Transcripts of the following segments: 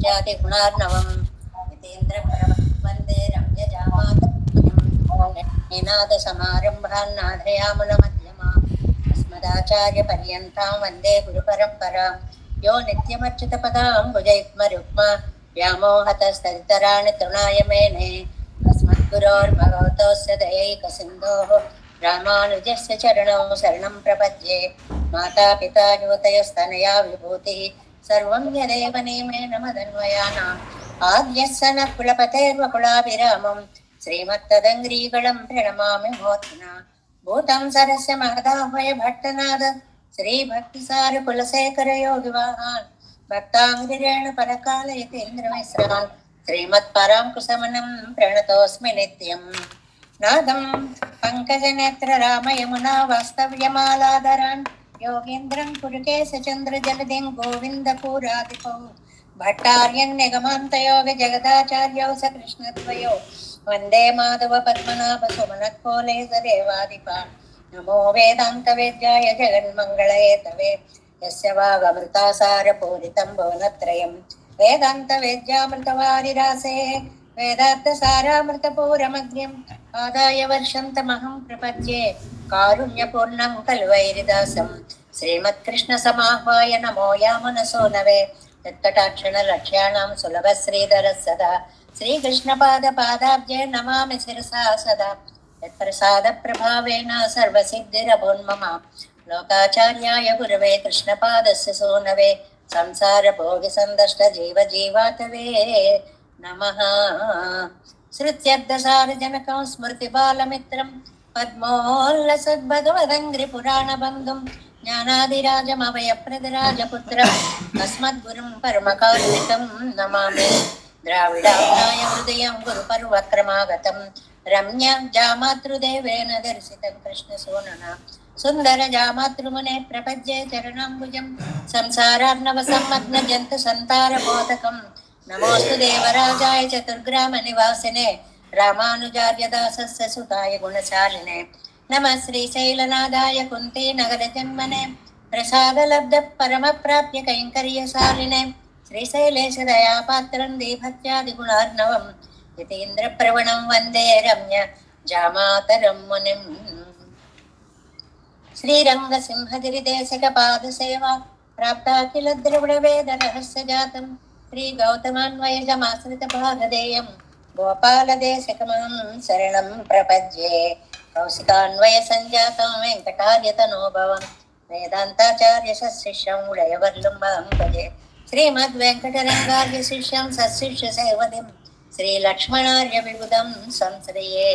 गुणार्णवम् यतीन्द्रप्रवन्दे रम्यजामातनाथसमारम्भान् नाथयामुनमध्यमाम् अस्मदाचार्यपर्यन्तां वन्दे गुरुपरम्पराम् यो नित्यमच्युतपदाम्बुजयुग्मरुक्मा व्यामोहतस्तदितराणि तृणाय मेने अस्मद्गुरोर्भगवतोऽस्य दयैकसिन्धोः रामानुजस्य चरणौ शरणं प्रपद्ये माता पिता युवतयस्तनया विभूतिः सर्वं यदेव नियमेन मदन्वयानाम् आद्यस्य नः कुलपतेर्वकुलाभिरामम् श्रीमत्तदङ्ग्रीगणं प्रणमामि मूर्ध्ना भूतं सरस्य महदाह्वय भट्टनाद श्रीभक्तिसारकुलशेखर योगिवाहान् भक्ताङ्गिरेण परकालयतीन्द्रमिश्रान् श्रीमत्पराङ्कुशमनं प्रणतोऽस्मि नित्यम् नादं पङ्कजनेत्र रामयमुना वास्तव्यमालाधरान् योगीन्द्रं कुरुकेशचन्द्रजलदिं गोविन्दपूरादिपौ भट्टार्यन्यगमान्तयोग जगदाचार्यौ स कृष्णद्वयो वन्दे माधव पद्मनाभ सुमनत्कोलेशदेवादिपान् नमो वेदान्तवेद्याय जगन्मङ्गलहेतवे यस्य वागमृतासारपूरितं भुवनत्रयं वेदान्तवेद्यामृतवारिरासे वेदान्तसारामृतपूरमग्र्यम् आदाय वर्षन्तमहं प्रपद्ये कारुण्यपूर्णं कल्वैरिदासं श्रीमत्कृष्णसमाह्वाय नमो यामुनसोनवे यत्कटाक्षणलक्ष्याणां सुलभश्रीधरः सदा श्रीकृष्णपादपादाब्जे नमामि शिरसा सदा यत्प्रसादप्रभावेन सर्वसिद्धिरभून्मम लोकाचार्याय गुरवे कृष्णपादस्य सोनवे संसारभोगिसन्दष्टजीवजीवातवे नमः। श्रुत्यर्थसारजनकं स्मृतिबालमित्रं पद्मोल्लसद्भगवदङ्घ्रिपुराणबन्धुं ज्ञानादिराजमभयप्रदराजपुत्रम् अस्मद्गुरुं परमकारुणिकं नमामि। द्राविडाग्नाय हृदयं गुरुपर्वक्रमागतं रम्य जामातृदेवेन दर्शितं कृष्णसूनना सुन्दर जामातृमुने प्रपद्ये चरणाम्बुजं संसारार्णवसम्मग्नजन्तुसन्तारबोधकं नमोऽस्तु देवराजाय चतुर्ग्रामनिवासिने रामानुजार्यदासस्य सुताय गुणशालिने नमः श्रीशैलनादाय कुन्तीनगरजन्मने प्रसादलब्धः परमप्राप्य कैङ्कर्यशालिने श्रीशैलेशदयापात्रं दीभत्यादिगुणार्णवं यतीन्द्रप्रवणं वन्दे रम्य जामातरं मुनिम्। श्रीरङ्गसिंहगिरिदेशिकपादसेवा प्राप्ता किल द्रविडवेदरहस्यजातं श्रीगौतमान्वयजमाश्रितभागधेयं गोपालदेशिकमहं शरणं प्रपद्ये कौशिकान्वयसञ्जातं वेङ्कटार्यतनोभवं वेदान्ताचार्यशिष्यं उडयवर्लुम्बं भजे श्रीमद्वेङ्कटरङ्गार्यशिष्यं सशिष्यसेवदिं श्रीलक्ष्मणार्यविबुधं संश्रये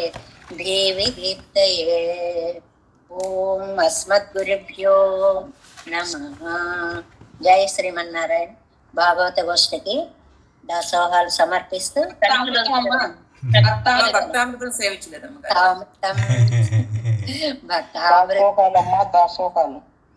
देवी दीप्तये। ओम अस्मद्गुरुभ्यो नमः। जय श्रीमन्नारायण। భాగవత గోష్ఠికి దాసోహాలు సమర్పిస్తూ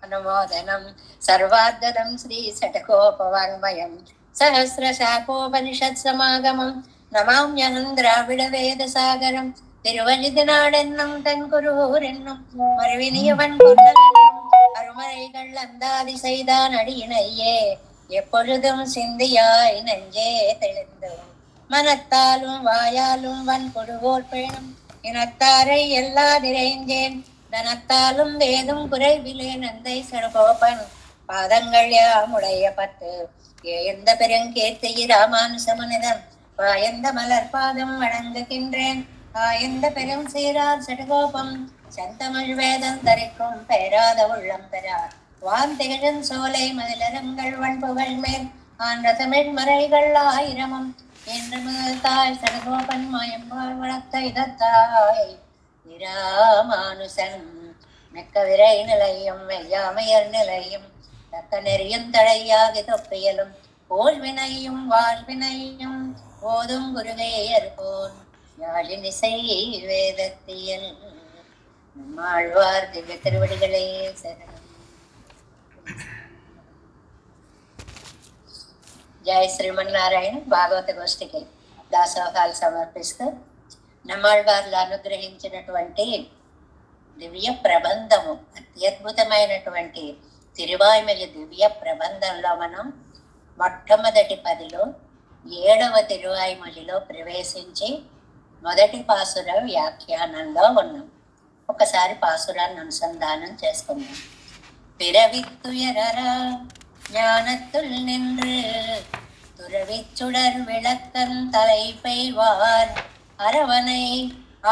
అనుమోదనం సర్వార్ధనం శ్రీ శటకోపవాङ्మయం సహస్రశాఖోపనిషత్ సమాగమం నమామ్యహం ద్రావిడ వేద సాగరం திருவழிதினாடென்னும் தன் குருவூரென்னும் மறுவினியவன் பொன்னலென்னும் அருமறைகள் அந்தாதி செய்தான் அடியினையே எப்பொழுதும் சிந்தியாய் நெஞ்சே தெளிந்தும் மனத்தாலும் வாயாலும் வன் கொடுவோர் பேணும் இனத்தாரை எல்லா நிறைந்தேன் தனத்தாலும் ஏதும் குறைவிலே நந்தை சடகோபன் பாதங்கள் யாமுடைய பத்து எந்த பெருங்கேர்த்தி ராமானுசமுனிதம் வாயந்த மலர் பாதம் வணங்குகின்றேன் ஆயந்த பெரும் சீரார் சடகோபம் சந்தமிழ் வேதம் தரிக்கும் பெயராத உள்ளம் பெறார் வான் திகழும் சோலை மதிலரங்கள் வன்புகள் மேல் ஆன்ற தமிழ் மறைகள் ஆயிரமும் என்று முதல் தாய் சடகோபன் மாயம்பால் வளர்த்த இதத்தாய் இராமானுசன் மெக்க விரை நிலையும் மெய்யாமையர் நிலையும் தக்க நெறியும் தழையாகி தொப்பியலும் போல்வினையும் வாழ்வினையும் போதும் குருகையர் போன் யாழினிசை வேதத்தியல் நம்மாழ்வார் திவ்ய திருவடிகளே சரணம். జయ శ్రీమన్నారాయణ. భాగవత గోష్ఠికి దాసోహాలు సమర్పిస్తూ నమ్మాళ్వార్లు అనుగ్రహించినటువంటి దివ్య ప్రబంధము, అత్యద్భుతమైనటువంటి తిరువాయిమలి దివ్య ప్రబంధంలో మనం మొట్టమొదటి 10లో 7వ తిరువాయిమొழிలో ప్రవేశించి మొదటి పాసుర వ్యాఖ్యానంలో ఉన్నాం. ఒకసారి పాసురాన్ని అనుసంధానం చేసుకుందాం. பிறவித்துயரா ஞானத்துள் நின்று துறவிச்சுடர் விளக்கன் தலை பெய்வார் அரவனை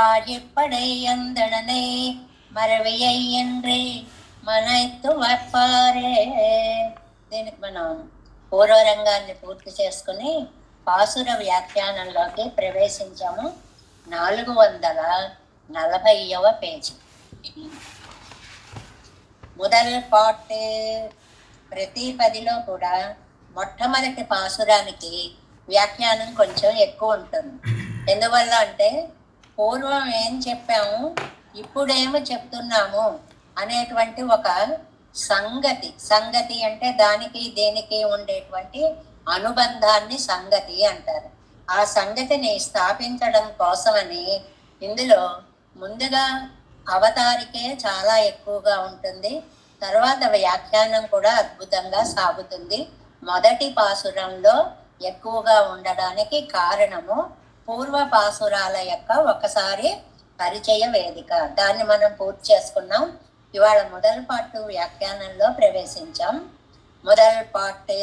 ஆழிப்படை அந்தணனை మరవియై என்று మనైతు వప్పారే. దీనికి మనం పూర్వరంగాన్ని పూర్తి చేసుకుని పాసుర వ్యాఖ్యానంలోకి ప్రవేశించాము. 440వ పేజీ. முதல் పాటు ప్రతి పదిలో కూడా మొట్టమొదటి పాసురానికి వ్యాఖ్యానం కొంచెం ఎక్కువ ఉంటుంది. ఎందువల్ల అంటే పూర్వం ఏం చెప్పాము, ఇప్పుడేమో చెప్తున్నాము అనేటువంటి ఒక సంగతి అంటే దానికి దీనికి ఉండేటువంటి అనుబంధాన్ని సంగతి అంటారు. ఆ సంగతిని స్థాపించడం కోసమని ఇందులో ముందుగా అవతారికే చాలా ఎక్కువగా ఉంటుంది. తర్వాత వ్యాఖ్యానం కూడా అద్భుతంగా సాగుతుంది. మొదటి పాసురంలో ఎక్కువగా ఉండడానికి కారణము పూర్వ పాసురాల యొక్క ఒకసారి పరిచయ వేదిక. దాన్ని మనం పూర్తి చేసుకున్నాం. ఇవాళ మొదటి పాటు వ్యాఖ్యానంలో ప్రవేశించాం. మొదటి పాటు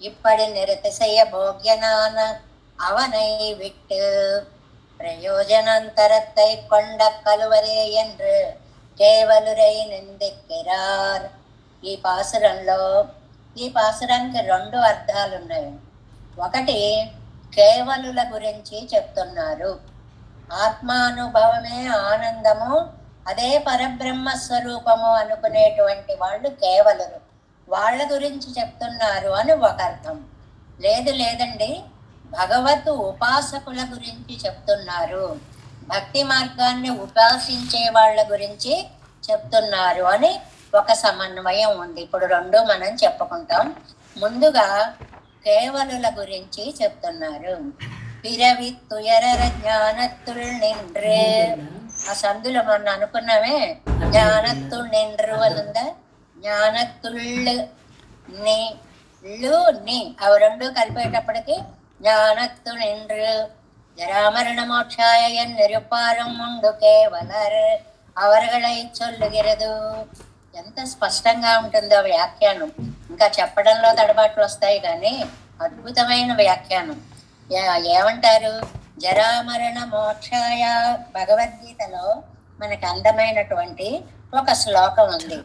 இப்படி நிறுத்திசைய போக்யனான அவனை விட்டு பிரயோஜனாந்தரத்தை கொண்ட கலுவரே என்று కేవలురై నిందిక్కిరార్. ఈ పాసురానికి 2 అర్థాలు ఉన్నాయి. ఒకటి, కేవలుల గురించి చెప్తున్నారు. ఆత్మానుభవమే ఆనందము, అదే పరబ్రహ్మ స్వరూపము అనుకునేటువంటి వాళ్ళు కేవలులు, వాళ్ళ గురించి చెప్తున్నారు అని ఒక అర్థం. లేదండి, భగవత్ ఉపాసకుల గురించి చెప్తున్నారు, భక్తి మార్గాన్ని ఉపాసించే వాళ్ళ గురించి చెప్తున్నారు అని ఒక సమన్వయం ఉంది. ఇప్పుడు 2 మనం చెప్పుకుంటాం. ముందుగా కేవలుల గురించి చెప్తున్నారు. పిరవి తుయరర జ్ఞానత్తుల్ నిండ్రు. ఆ సందులో మొన్న అనుకున్నామే, జ్ఞానత్తుల్ నిండ్రు అని ఉందా? జ్ఞానత్తుళ్ళు ని అవి 2 కలిపేటప్పటికి జ్ఞానత్తు నిండ్రు ஜராமரண மோட்சாய நிருப்பாரும் உண்டு కేవలర్ அவர்களை சொல்லுகிறது. ఎంత స్పష్టంగా ఉంటుందో వ్యాఖ్యానం. ఇంకా చెప్పడంలో తడబాట్లు వస్తాయి కానీ అద్భుతమైన వ్యాఖ్యానం. ఏమంటారు? జరామరణ మోక్షాయ. భగవద్గీతలో మనకి అందమైనటువంటి ఒక శ్లోకం ఉంది.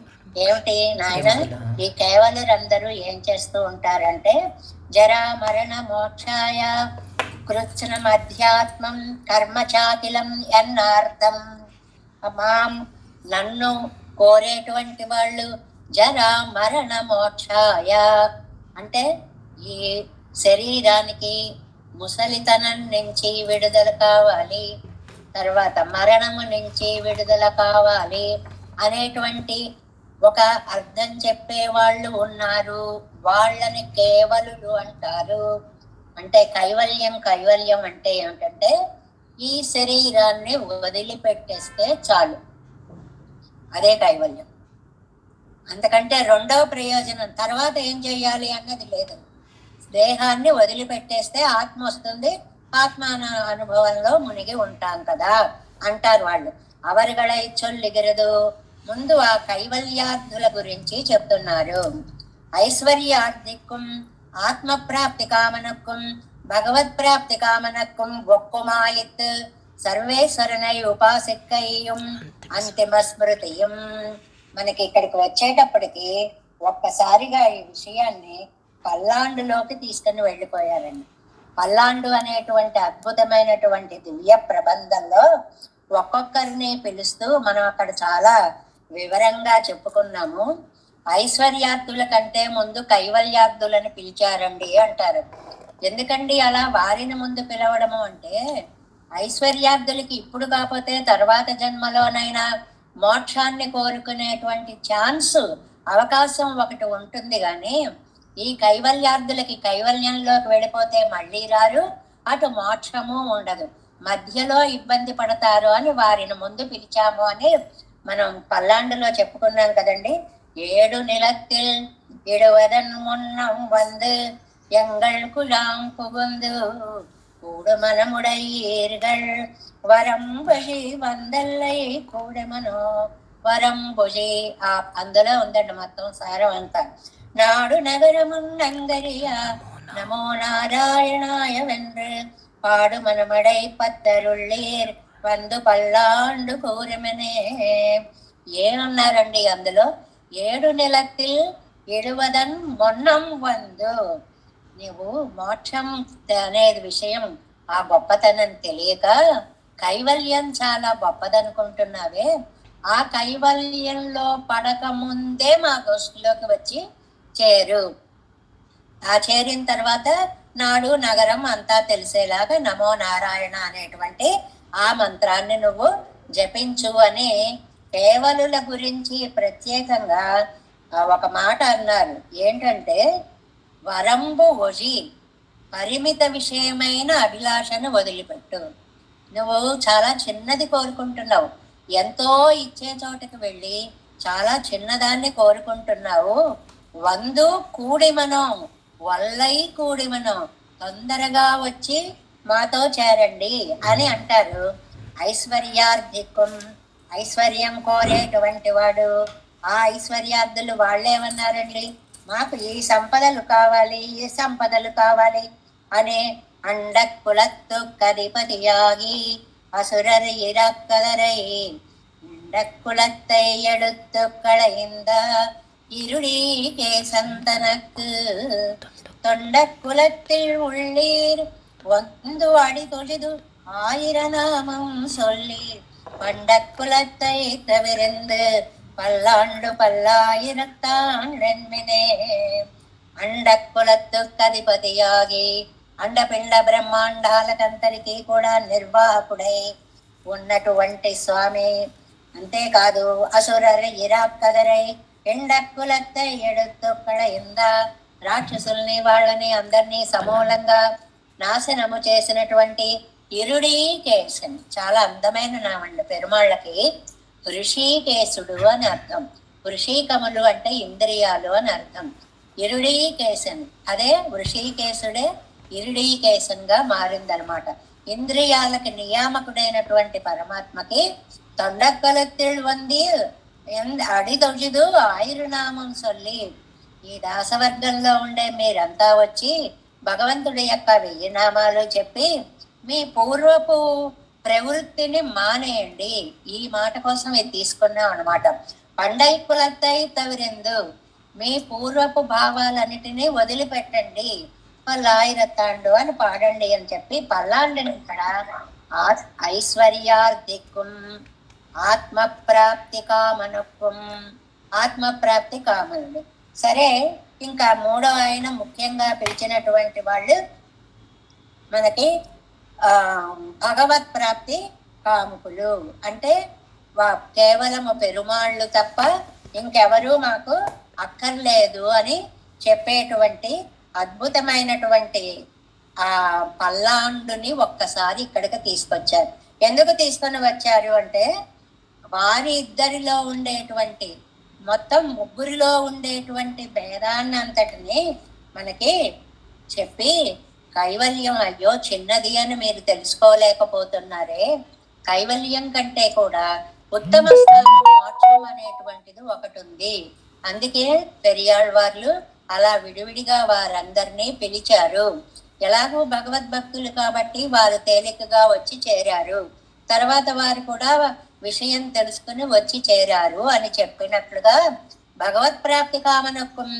ఏమిటి నాయన? ఈ కేవలురందరూ ఏం చేస్తూ ఉంటారంటే, జరామరణ మోక్షాయ కృత్స్నం అధ్యాత్మం కర్మచాకిలం ఎన్నార్థం. మాం నన్ను కోరేటువంటి వాళ్ళు జరా మరణ మోక్షాయ అంటే ఈ శరీరానికి ముసలితనం నుంచి విడుదల కావాలి, తర్వాత మరణము నుంచి విడుదల కావాలి అనేటువంటి ఒక అర్థం చెప్పే వాళ్ళు ఉన్నారు. వాళ్ళని కేవలుడు అంటారు. అంటే కైవల్యం అంటే ఏమిటంటే ఈ శరీరాన్ని వదిలిపెట్టేస్తే చాలు, అదే కైవల్యం. అంతకంటే 2వ ప్రయోజనం తర్వాత ఏం చేయాలి అన్నది లేదు. దేహాన్ని వదిలిపెట్టేస్తే ఆత్మ వస్తుంది, ఆత్మ అనుభవంలో మునిగి ఉంటాం కదా అంటారు వాళ్ళు. అవరుగళై చొల్లిగిరదు. ముందు ఆ కైవల్యార్థుల గురించి చెప్తున్నారు. ఐశ్వర్యార్థిక్కుం ఆత్మప్రాప్తి కామనక్కుం భగవత్ ప్రాప్తి కామనక్కుం గొక్కుమాయిత్ సర్వేశ్వరనై ఉపాసిక్కయ్యం అంతిమ స్మృతియం. మనకి ఇక్కడికి వచ్చేటప్పటికి ఒక్కసారిగా ఈ విషయాన్ని పల్లాండులోకి తీసుకుని వెళ్ళిపోయారండి. పల్లాండు అనేటువంటి అద్భుతమైనటువంటి దివ్య ప్రబంధంలో ఒక్కొక్కరిని పిలుస్తూ మనం అక్కడ చాలా వివరంగా చెప్పుకున్నాము. ఐశ్వర్యార్థుల కంటే ముందు కైవల్యార్థులని పిలిచారండి అంటారు. ఎందుకండి అలా వారిని ముందు పిలవడము అంటే, ఐశ్వర్యార్థులకి ఇప్పుడు కాకపోతే తర్వాత జన్మలోనైనా మోక్షాన్ని కోరుకునేటువంటి ఛాన్స్, అవకాశం ఒకటి ఉంటుంది. కానీ ఈ కైవల్యార్థులకి కైవల్యంలోకి వెళ్ళిపోతే మళ్ళీ రారు, అటు మోక్షము ఉండదు, మధ్యలో ఇబ్బంది పడతారు అని వారిని ముందు పిలిచాము అని మనం పల్లాండులో చెప్పుకున్నాం కదండి. 7 நிலத்தில் 70 முன்னம் வந்து எங்கள் குழாம் புகுந்து கூடுமனமுடையீர்கள் వరంబుషి వందల్లై కూడెమనో వరంబుషి. అందులో ఉందండి మొత్తం సారం అంతా. నాడు నగరమున్నంగరియా నమో నారాయణాయ వెன்று పాడు మనమడై పత్తరుళ్ళీర్ వందు పల్లాండు కూరమనే. ఏమన్నారండి అందులో? 7 నిలத்தில் 70 మొన్నం వందు. నీవు మోక్షం అనేది విషయం ఆ గొప్పతనం తెలియక కైవల్యం చాలా గొప్పదనుకుంటున్నావే. ఆ కైవల్యంలో పడక ముందే మా గోష్ఠిలోకి వచ్చి చేరు. ఆ చేరిన తర్వాత నాడు నగరం అంతా తెలిసేలాగా నమో నారాయణ అనేటువంటి ఆ మంత్రాన్ని నువ్వు జపించు అని కేవలుల గురించి ప్రత్యేకంగా ఒక మాట అన్నారు. ఏంటంటే, వరంబు ఒజి, పరిమిత విషయమైన అభిలాషను వదిలిపెట్టు. నువ్వు చాలా చిన్నది కోరుకుంటున్నావు, ఎంతో ఇచ్చే చోటకి వెళ్ళి చాలా చిన్నదాన్ని కోరుకుంటున్నావు. వందు కూడిమనం, వల్లై కూడిమనం, తొందరగా వచ్చి మాతో చేరండి అని అంటారు. ఐశ్వర్యార్థికం, ఐశ్వర్యం కోరేటువంటి వాడు. ఆ ఐశ్వర్యార్థులు వాళ్ళేమన్నారండి, మాకు ఈ సంపదలు కావాలి, ఈ సంపదలు కావాలి అనే అండక్కులత్తు కదిపతియాగి அசுரர் இறக்கதரை இண்டக்குளத்தை எடுத்து களைந்த இருளி கேசன் தனக்கு தொண்டக்குலத்தில் உள்ளீர் வந்து அடி தொழிது 1000 நாமம் சொல்லி பண்டக்குலத்தை தவிர்ந்து பல்லாண்டு பல்லாயிரத்தாண்டென்மினே. అండకులత్తు కధిపతియాగి అండపిండ బ్రహ్మాండాలకంతరికి కూడా నిర్వాహకుడై ఉన్నటువంటి స్వామి. అంతేకాదు అసురరి ఇరాక్కదరై ఎండక్కులత్తై ఎడుతుక్కడ ఇంద, రాక్షసుల్ని వాళ్ళని అందరినీ సమూలంగా నాశనము చేసినటువంటి ఇరుడీకేశన్. చాలా అందమైన నామండి పెరుమాళ్ళకి. ఋషికేశుడు అని అర్థం. ఋషికములు అంటే ఇంద్రియాలు అని అర్థం. ఇరుడీకేశన్, అదే వృషికేశుడే ఇరుడీకేశన్ గా మారిందనమాట. ఇంద్రియాలకి నియామకుడైనటువంటి పరమాత్మకి తొండక్కలెత్తిళ్ళు వంది అడిదొజిదు 1000 నామం సొల్లి. ఈ దాసవర్గంలో ఉండే మీరంతా వచ్చి భగవంతుడి యొక్క 1000 నామాలు చెప్పి మీ పూర్వపు ప్రవృత్తిని మానేయండి. ఈ మాట కోసం ఇది తీసుకున్నాం అనమాట. పండై కులత్తై తవిరిందు, మీ పూర్వపు భావాలన్నిటినీ వదిలిపెట్టండి, పల్లాయిరత్తాండు అని పాడండి అని చెప్పి పల్లాండిని ఇక్కడ ఐశ్వర్యార్థికం ఆత్మప్రాప్తి కామనుకం, ఆత్మప్రాప్తి కామనుడు. సరే, ఇంకా మూడో ఆయన ముఖ్యంగా పిలిచినటువంటి వాళ్ళు మనకి భగవత్ ప్రాప్తి కాముకులు. అంటే కేవలము పెరుమాళ్ళు తప్ప ఇంకెవరూ మాకు అక్కర్లేదు అని చెప్పేటువంటి అద్భుతమైనటువంటి ఆ పల్లాండుని ఒక్కసారి ఇక్కడికి తీసుకొచ్చారు. ఎందుకు తీసుకొని వచ్చారు అంటే, వారి ఇద్దరిలో ఉండేటువంటి మొత్తం ముగ్గురిలో ఉండేటువంటి భేదాన్ని అంతటిని మనకి చెప్పి, కైవల్యం అయ్యో చిన్నది అని మీరు తెలుసుకోలేకపోతున్నారే, కైవల్యం కంటే కూడా ఉత్తమ స్థానం మోక్షం అనేటువంటిది ఒకటి ఉంది. అందుకే పెరియాళ్వార్లు అలా విడివిడిగా వారందరినీ పిలిచారు. ఎలాగో భగవద్భక్తులు కాబట్టి వారు తేలికగా వచ్చి చేరారు. తర్వాత వారు కూడా విషయం తెలుసుకుని వచ్చి చేరారు అని చెప్పినట్లుగా భగవత్ ప్రాప్తి కామనొక్కం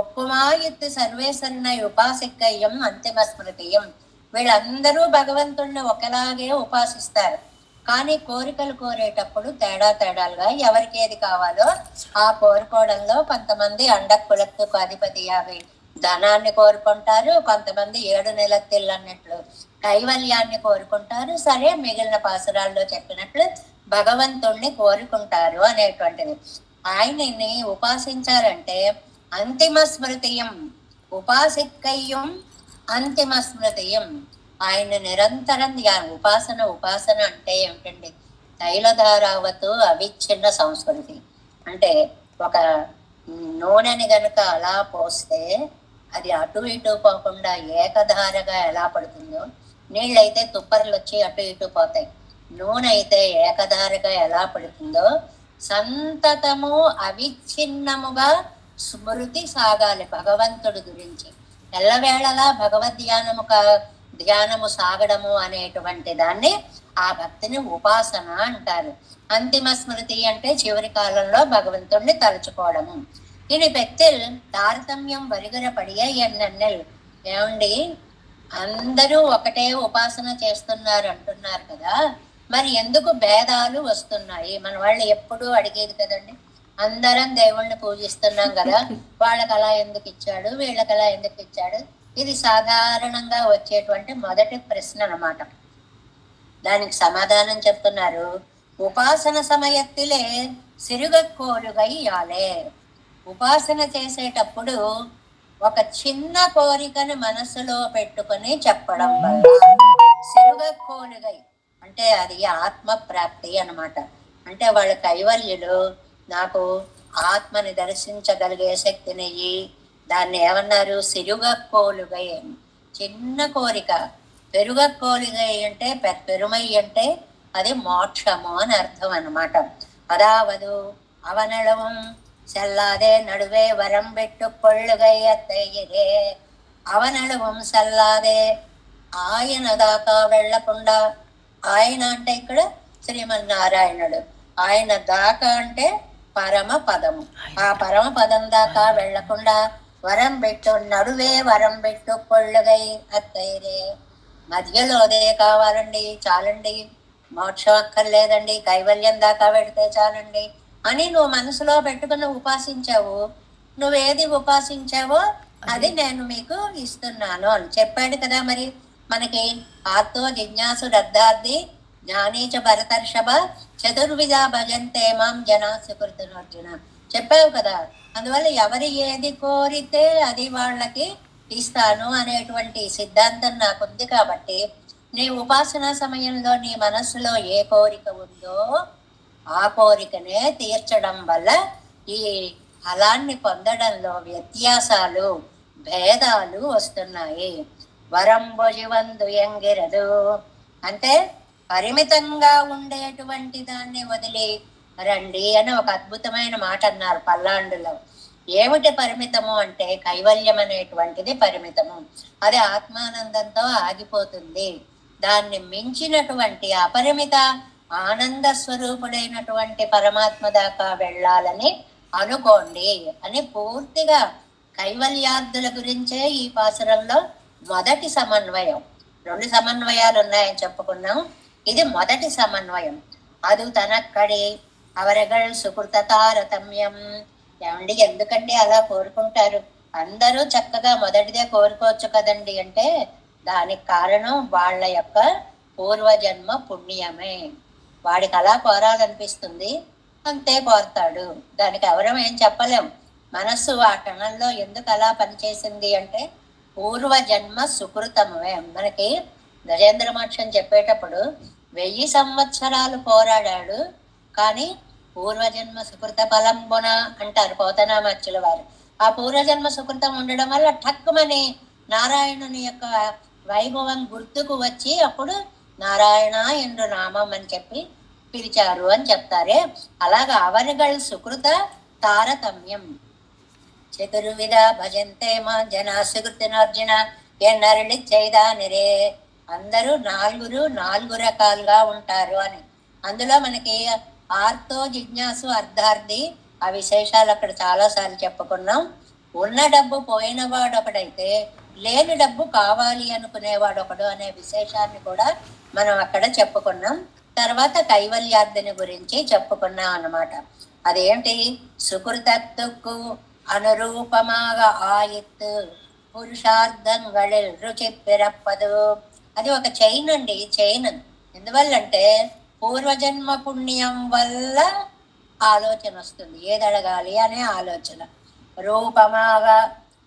ఒక్కుమాయిత్తు సర్వేశ్వరునై ఉపాసిక్కయ్యం అంతిమ స్మృతియం. వీళ్ళందరూ భగవంతుణ్ణి ఒకలాగే ఉపాసిస్తారు, కానీ కోరికలు కోరేటప్పుడు తేడాలుగా ఎవరికి ఏది కావాలో ఆ కోరుకోవడంలో కొంతమంది అండకులకు అధిపతి 50 ధనాన్ని కోరుకుంటారు, కొంతమంది 7 నిలత్తిళ్ళు అన్నట్లు కైవల్యాన్ని కోరుకుంటారు. సరే, మిగిలిన పాసురాల్లో చెప్పినట్లు భగవంతుణ్ణి కోరుకుంటారు అనేటువంటిది. ఆయనని ఉపాసించాలంటే అంతిమ స్మృతియం ఉపాసిక్కయ్యం అంతిమ స్మృతియం. ఆయన నిరంతరం ఉపాసన అంటే ఏమిటండి? తైలధారావతు అవిచ్ఛిన్న సంస్కృతి. అంటే ఒక నూనెని గనుక అలా పోస్తే అది అటు ఇటు పోకుండా ఏకధారగా ఎలా పడుతుందో, నీళ్ళైతే తుప్పర్లు వచ్చి అటు ఇటు పోతాయి, నూనె అయితే ఏకధారగా ఎలా పడుతుందో సంతతము అవిచ్ఛిన్నముగా స్మృతి సాగాలి భగవంతుడి గురించి. ఎల్లవేళలా ధ్యానము సాగడము అనేటువంటి దాన్ని, ఆ భక్తిని ఉపాసన అంటారు. అంతిమ స్మృతి అంటే చివరి కాలంలో భగవంతుడిని తలుచుకోవడము. ఇని వ్యక్తులు తారతమ్యం వరిగర పడియ ఎన్నెన్నెల్. ఏమండి, అందరూ ఒకటే ఉపాసన చేస్తున్నారు అంటున్నారు కదా, మరి ఎందుకు భేదాలు వస్తున్నాయి? మన వాళ్ళు ఎప్పుడూ అడిగేది కదండి, అందరం దేవుణ్ణి పూజిస్తున్నాం కదా, వాళ్ళకి అలా ఎందుకు ఇచ్చాడు, వీళ్ళకి అలా ఎందుకు ఇచ్చాడు? ఇది సాధారణంగా వచ్చేటువంటి మొదటి ప్రశ్న అన్నమాట. దానికి సమాధానం చెప్తున్నారు. ఉపాసన సమయత్తిలే సిరుగకోలుగయ్యాలే. ఉపాసన చేసేటప్పుడు ఒక చిన్న కోరికను మనసులో పెట్టుకుని చెప్పడం వల్ల సిరుగకోలుగై అంటే అది ఆత్మ ప్రాప్తి అన్నమాట. అంటే వాళ్ళ కైవల్యులు నాకు ఆత్మని దర్శించగలిగే శక్తినియ్యి, దాన్ని ఏమన్నారు? సిరుగకోలుగై. చిన్న కోరిక. పెరుగకోలుగై అంటే పెరుమై అంటే అది మోక్షము అని అర్థం అన్నమాట. అదావదు అవనళవం செல்லாதே నడువే వరం పెట్టు కొళ్ళుగై అత్తయ్యరే. అవనళవం సెల్లాదే, ఆయన దాకా వెళ్లకుండా. ఆయన అంటే ఇక్కడ శ్రీమన్నారాయణుడు. ఆయన దాకా అంటే పరమ పదము. ఆ పరమ పదం దాకా వెళ్లకుండా వరం పెట్టు, నడువే వరం పెట్టు కొళ్ళుగై అత్తయ్యరే. మధ్యలోదే కావాలండి, చాలండి, మోక్షం అక్కర్లేదండి, కైవల్యం దాకా పెడితే చాలండి అని నువ్వు మనసులో పెట్టుకుని ఉపాసించావు. నువ్వేది ఉపాసించావో అది నేను మీకు ఇస్తున్నాను అని చెప్పాడు కదా. మరి మనకి ఆర్తో జిజ్ఞాసు రద్దార్థి జ్ఞానీచ భరతర్షభ చతుర్విధ భజంతే మాం జనా సుకృతనర్జున చెప్పావు కదా. అందువల్ల ఎవరి ఏది కోరితే అది వాళ్ళకి ఇస్తాను అనేటువంటి సిద్ధాంతం నాకుంది. కాబట్టి నీ ఉపాసన సమయంలో నీ మనస్సులో ఏ కోరిక ఉందో ఆ కోరికనే తీర్చడం వల్ల ఈ ఫలాన్ని పొందడంలో వ్యత్యాసాలు, భేదాలు వస్తున్నాయి. వరంబొజివందు ఎంగిరదు అంటే పరిమితంగా ఉండేటువంటి దాన్ని వదిలి రండి అని ఒక అద్భుతమైన మాట అన్నారు పల్లాండులో. ఏమిటి పరిమితము అంటే కైవల్యం అనేటువంటిది పరిమితము. అది ఆత్మానందంతో ఆగిపోతుంది. దాన్ని మించినటువంటి అపరిమిత ఆనంద స్వరూపుడైనటువంటి పరమాత్మ దాకా వెళ్ళాలని అనుకోండి అని పూర్తిగా కైవల్యార్థుల గురించే ఈ పాసురంలో మొదటి సమన్వయం. 2 సమన్వయాలు ఉన్నాయని చెప్పుకున్నాం, ఇది మొదటి సమన్వయం. అది తనక్కడి అవరగల్ సుకృత తారతమ్యం. ఏమండి, ఎందుకండి అలా కోరుకుంటారు? అందరూ చక్కగా మొదటిదే కోరుకోవచ్చు కదండి అంటే దానికి కారణం వాళ్ళ యొక్క పూర్వజన్మ పుణ్యమే. వాడికి అలా కోరాలనిపిస్తుంది, అంతే కోరతాడు. దానికి ఎవరం ఏం చెప్పలేం. మనస్సు ఆ క్షణంలో ఎందుకు అలా పనిచేసింది అంటే పూర్వజన్మ సుకృతమే. మనకి గజేంద్ర మోక్షం చెప్పేటప్పుడు 1000 సంవత్సరాలు పోరాడాడు, కానీ పూర్వజన్మ సుకృత ఫలంబున అంటారు పోతనామాచ్యుల వారు. ఆ పూర్వజన్మ సుకృతం ఉండడం వల్ల ఠక్కుమని నారాయణుని యొక్క వైభవం గుర్తుకు వచ్చి అప్పుడు నారాయణ ఎందు నామం అని చెప్పి పిలిచారు అని చెప్తారే. అలాగా అవరిగల్ సుకృత తారతమ్యం. చతుర్విధ భజంతే మా జనా సుకృతినర్జున ఎన్నరళి చైదానిరే. అందరూ నాలుగు రకాలుగా ఉంటారు అని. అందులో మనకి ఆర్తో జిజ్ఞాసు అర్ధార్థి ఆ విశేషాలు అక్కడ చాలాసార్లు చెప్పుకున్నాం. ఉన్న డబ్బు పోయినవాడు ఒకడైతే లేని డబ్బు కావాలి అనుకునేవాడు ఒకడు అనే విశేషాన్ని కూడా మనం అక్కడ చెప్పుకున్నాం. తర్వాత కైవల్యార్థిని గురించి చెప్పుకున్నాం అన్నమాట. అదేంటి? సుకృతత్తుకు అనురూపమాగ ఆయిత్ పురుషార్థంగళిల్ రుచి పిరప్పదు. అది ఒక చైన్ అండి, చైన్. ఎందువల్లంటే పూర్వజన్మ పుణ్యం వల్ల ఆలోచన వస్తుంది, ఏది అడగాలి అనే ఆలోచన. రూపమాగా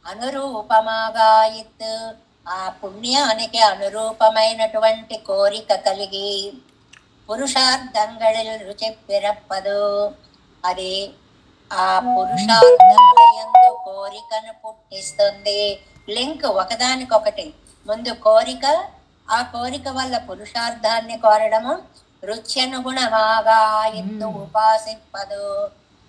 అనురూపమాగాయిత్, ఆ పుణ్యానికి అనురూపమైనటువంటి కోరిక కలిగి పురుషార్థంగళిల్ రుచి పిరప్పదు. అది ఆ పురుషార్థములందు కోరికను పుట్టిస్తుంది. లింక్ ఒకదానికొకటి. ముందు కోరిక, ఆ కోరిక వల్ల పురుషార్థాన్ని కోరడము, రుచ్యనుగుణమాగా ఇత్తు ఉపాసింపదు.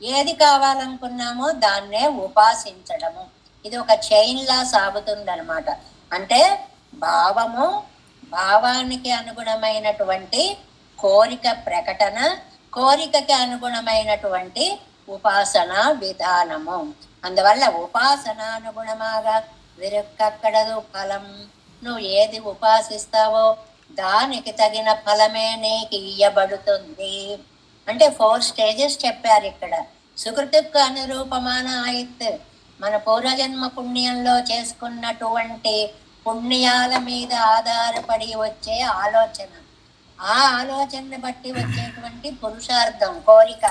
ఏది కావాలనుకున్నామో దాన్నే ఉపాసించడము. ఇది ఒక చైన్ లా సాగుతుందన్నమాట. అంటే భావము, భావానికి అనుగుణమైనటువంటి కోరిక ప్రకటన, కోరికకి అనుగుణమైనటువంటి ఉపాసన విధానము. అందువల్ల ఉపాసనానుగుణమాగా విరుక్కక్కడదు ఫలం. నువ్వు ఏది ఉపాసిస్తావో దానికి తగిన ఫలమే నీకు ఇయ్యబడుతుంది. అంటే 4 స్టేజెస్ చెప్పారు ఇక్కడ. సుకృతికి అనురూపమాన ఆయిత్, మన పూర్వజన్మ పుణ్యంలో చేసుకున్నటువంటి పుణ్యాల మీద ఆధారపడి వచ్చే ఆలోచన, ఆ ఆలోచనని బట్టి వచ్చేటువంటి పురుషార్థం, కోరిక,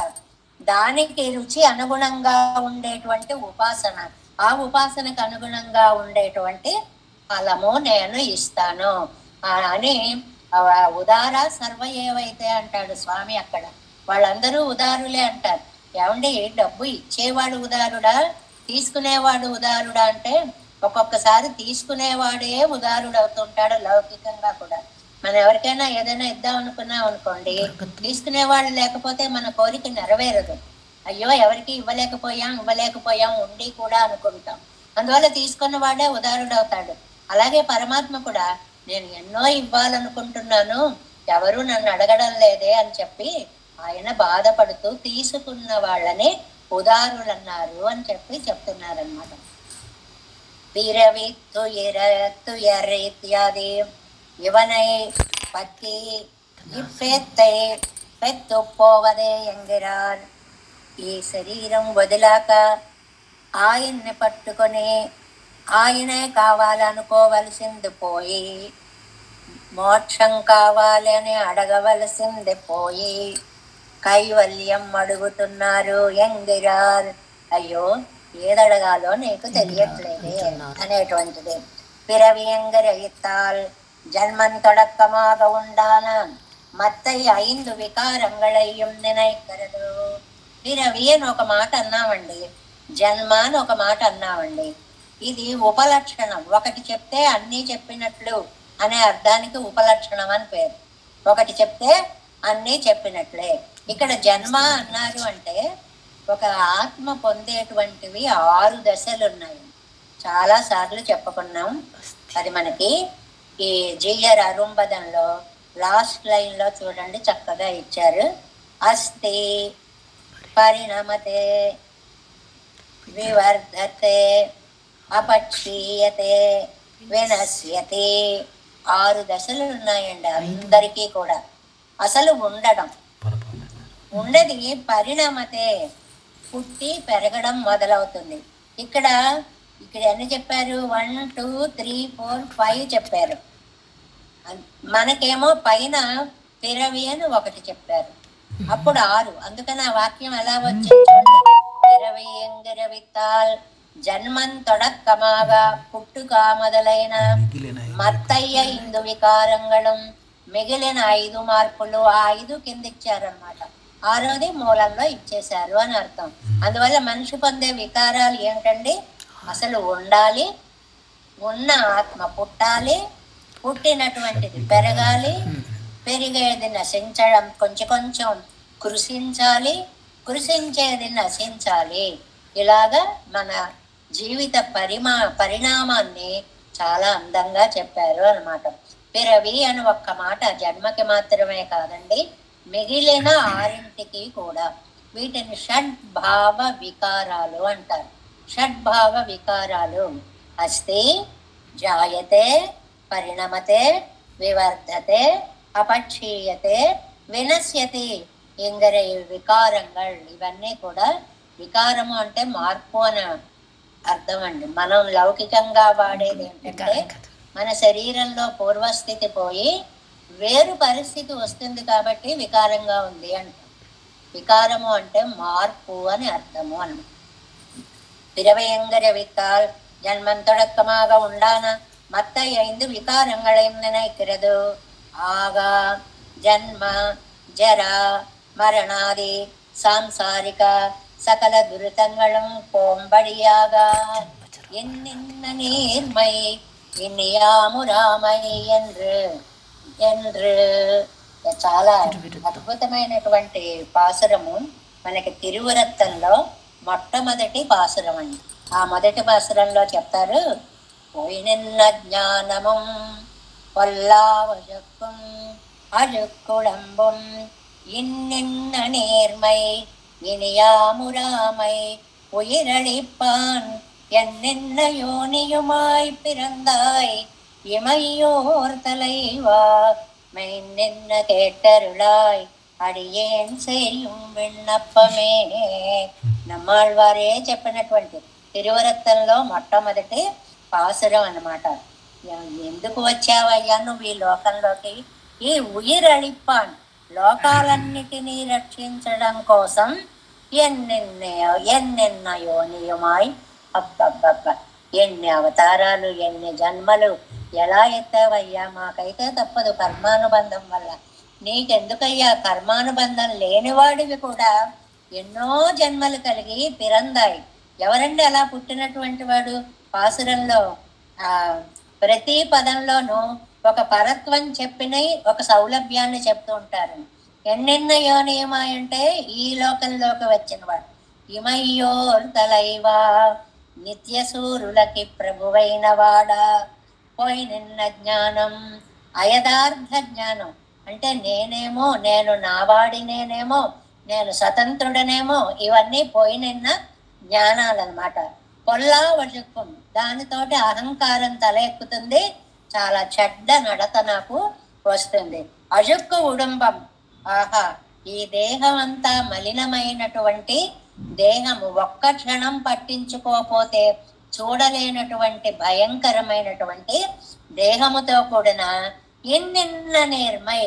దానికి రుచి అనుగుణంగా ఉండేటువంటి ఉపాసన, ఆ ఉపాసనకు అనుగుణంగా ఉండేటువంటి ఫలము నేను ఇస్తాను అని ఉదార సర్వ ఏవైతే అంటాడు స్వామి అక్కడ. వాళ్ళందరూ ఉదారులే అంటారు. ఏమండి, డబ్బు ఇచ్చేవాడు ఉదారుడా, తీసుకునేవాడు ఉదారుడా అంటే ఒక్కొక్కసారి తీసుకునేవాడే ఉదారుడు అవుతుంటాడు లౌకికంగా కూడా. మనం ఎవరికైనా ఏదైనా ఇద్దాం అనుకున్నాం అనుకోండి, తీసుకునేవాడు లేకపోతే మన కోరిక నెరవేరదు. అయ్యో ఎవరికి ఇవ్వలేకపోయాం ఉండి కూడా అనుకుంటాం. అందువల్ల తీసుకున్న వాడే ఉదారుడు అవుతాడు. అలాగే పరమాత్మ కూడా నేను ఎన్నో ఇవ్వాలనుకుంటున్నాను, ఎవరు నన్ను అడగడం లేదే అని చెప్పి ఆయన బాధపడుతూ తీసుకున్న వాళ్ళని ఉదారులన్నారు అని చెప్పి చెప్తున్నారనమాట. பிறவித் துயரித்யாதி இவனை பற்றி இப்பேத்தை பெத்து போவதே என்கிறார். ఈ శరీరం వదిలాక ఆయన్ని పట్టుకొని ఆయనే కావాలనుకోవలసింది పోయి, మోక్షం కావాలని అడగవలసింది పోయి, కైవల్యం అడుగుతున్నారు ఎంగిరార్. అయ్యో ఏదడగాలో నీకు తెలియట్లేదే అనేటువంటిది. పిరవి ఎంగరయిత్తాల్ జన్మం తొడక్కమాగ ఉండాన మత్తై 5 వికారంగళయ్యం నినైకరదు. పిరవి అని ఒక మాట అన్నామండి, జన్మ అని ఒక మాట అన్నామండి. ఇది ఉపలక్షణం. ఒకటి చెప్తే అన్నీ చెప్పినట్లు అనే అర్థానికి ఉపలక్షణం అని పేరు. ఒకటి చెప్తే అన్నీ చెప్పినట్లే. ఇక్కడ జన్మ అన్నారు అంటే ఒక ఆత్మ పొందేటువంటివి 6 దశలు ఉన్నాయి. చాలా సార్లు చెప్పుకున్నాం. అది మనకి ఈ జిఆర్ అరుంబదంలో లాస్ట్ లైన్ లో చూడండి చక్కగా ఇచ్చారు. అస్థి పరిణమతే వివర్ధతే అపక్షీయతే వినశ్యతే. 6 దశలు ఉన్నాయండి అందరికీ కూడా. అసలు ఉండడం ఉండది పరిణమతే, పుట్టి పెరగడం మొదలవుతుంది. ఇక్కడ ఎన్ని చెప్పారు? 1 2 3 4 5 చెప్పారు. మనకేమో పైన పిరవి అని ఒకటి చెప్పారు, అప్పుడు 6. అందుకని ఆ వాక్యం ఎలా వచ్చింది? పిరవి ఎంగిరవిత్తాల్ జన్మం తొడక్కమాగా పుట్టుక మొదలైన మత్తయ్య 5 వికారంగళం, మిగిలిన 5 మార్పులు. ఆ 5 కింద ఇచ్చారనమాట. 6వది మూలంలో ఇచ్చేశారు అని అర్థం. అందువల్ల మనిషి పొందే వికారాలు ఏంటండి? అసలు ఉండాలి, ఉన్న ఆత్మ పుట్టాలి, పుట్టినటువంటిది పెరగాలి, పెరిగేది నశించడం, కొంచెం కృషించాలి, కృషించేది నశించాలి. ఇలాగా మన జీవిత పరిణామాన్ని చాలా అందంగా చెప్పారు అన్నమాట. పిరవి అని ఒక్క మాట జన్మకి మాత్రమే కాదండి, మిగిలిన 6టికి కూడా. వీటిని షడ్భావ వికారాలు అంటారు. షడ్భావ వికారాలు అస్తి, జాయతే, పరిణమతే, వివర్ధతే, అపక్షీయతే, వినశ్యతి. ఇంగర వికారంగల్, ఇవన్నీ కూడా వికారము అంటే మార్పు అని అర్థం అండి. మనం లౌకికంగా వాడేది ఏంటంటే మన శరీరంలో పూర్వస్థితి పోయి వేరు పరిస్థితి వస్తుంది కాబట్టి వికారంగా ఉంది అంటాం. వికారము అంటే మార్పు అని అర్థము అన్నమాట. పిరవయంగర వికాల్ జన్మం తొడక్కమాగా ఉండాన మత్తై 5 వికారంగళైం నినైకిరదు. ఆగా జన్మ జర మరణాది సాంసారిక సకల దురితంగళం పోంబడియాగా. என்னென்ன நேர்மை ఇన్యామురామై என்று என்று చాలా అద్భుతమైనటువంటి పాసురము మనకి తిరువరత్తంలో మొట్టమొదటి పాసురం అండి. ఆ మొదటి పాసురంలో చెప్తారు, పోయినెన్న జ్ఞానము పొల్లావజక్కుం అజుక్కుళంబుం ఇన్నెన్న నేర్మై இனியாமுராமை உயிரளிப்பான் என்னென்ன யோனியுமாய் பிறந்தாய் இமையோர் தலைவா மென்னென்ன கேட்டருளாய் అడియేన్ సేయం విన్నప్పమే. నమ్మాళ్వారే చెప్పినటువంటి తిరువరత్తంలో మొట్టమొదటి పాసురం అన్నమాట. ఎందుకు వచ్చావయ్యా నువ్వు ఈ లోకంలోకి? ఈ ఉయిరళిప్పాన్ లోకాలన్నిటినీ రక్షించడం కోసం ఎన్నెన్న యోనియుమాయ్, అబ్బబ్బబ్బ ఎన్ని అవతారాలు, ఎన్ని జన్మలు ఎలా ఎత్తావయ్యా? మాకైతే తప్పదు కర్మానుబంధం వల్ల. నీకెందుకయ్యా? కర్మానుబంధం లేనివాడివి కూడా ఎన్నో జన్మలు కలిగి పిరందాయి. ఎవరండి అలా పుట్టినటువంటి వాడు? పాసురంలో ప్రతి పదంలోనూ ఒక పరత్వం చెప్పిన ఒక సౌలభ్యాన్ని చెప్తూ ఉంటారు. ఎన్నెన్న యోనియమాయ్ అంటే ఈ లోకంలోకి వచ్చిన వాడు. ఇమయ్యోర్ తలైవా నిత్యసూరులకి ప్రభువైన వాడా, పోయినెన్న జ్ఞానం అయదార్థ జ్ఞానం అంటే నేనేమో, నేను నావాడినేనేమో, నేను స్వతంత్రుడనేమో, ఇవన్నీ పోయినెన్న జ్ఞానాలన్నమాట. పొల్లా వజుక్కుం దానితోటి అహంకారం తల ఎక్కుతుంది, చాలా చెడ్డ నడత నాకు వస్తుంది. అజుక్కు ఉడుంబం, ఆహా ఈ దేహం అంతా మలినమైనటువంటి దేహము ఒక్క క్షణం పట్టించుకోపోతే చూడలేనటువంటి భయంకరమైనటువంటి దేహముతో కూడిన ఎన్నెన్న నేర్మై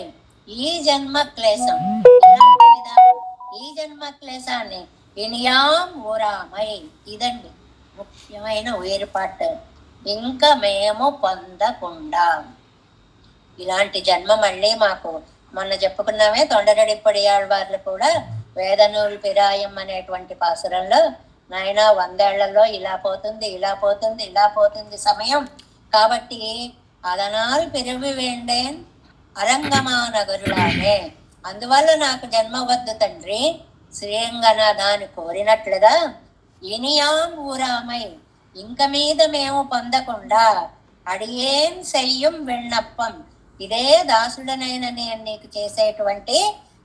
ఈ జన్మ క్లేశం, ఇలాంటి విధానం ఈ జన్మ క్లేశాన్ని ఇనియాం ఊరామై, ఇదండి ముఖ్యమైన వేరుపాటు. ఇంకా మేము పొందకుండా ఇలాంటి జన్మ మళ్ళీ మాకు మొన్న చెప్పుకున్నామే తొండరడిప్పడి ఆళ్వార్లు కూడా వేదనూలు పిరాయం అనేటువంటి పాసురంలో, నాయన 100 ఏళ్లలో ఇలా పోతుంది, ఇలా పోతుంది, ఇలా పోతుంది సమయం, కాబట్టి அதனால் பிறவி வேண்டேன் అరంగమానగరులానే, అందువల్ల నాకు జన్మ వద్దు తండ్రి, శ్రీరంగన దాని కోరినట్లుగా ఇనియాం ఊరామై ఇంక మీద మేము పొందకుండా అడియేం సెయ్యం విన్నప్పం, ఇదే దాసుడనైన నేను నీకు చేసేటువంటి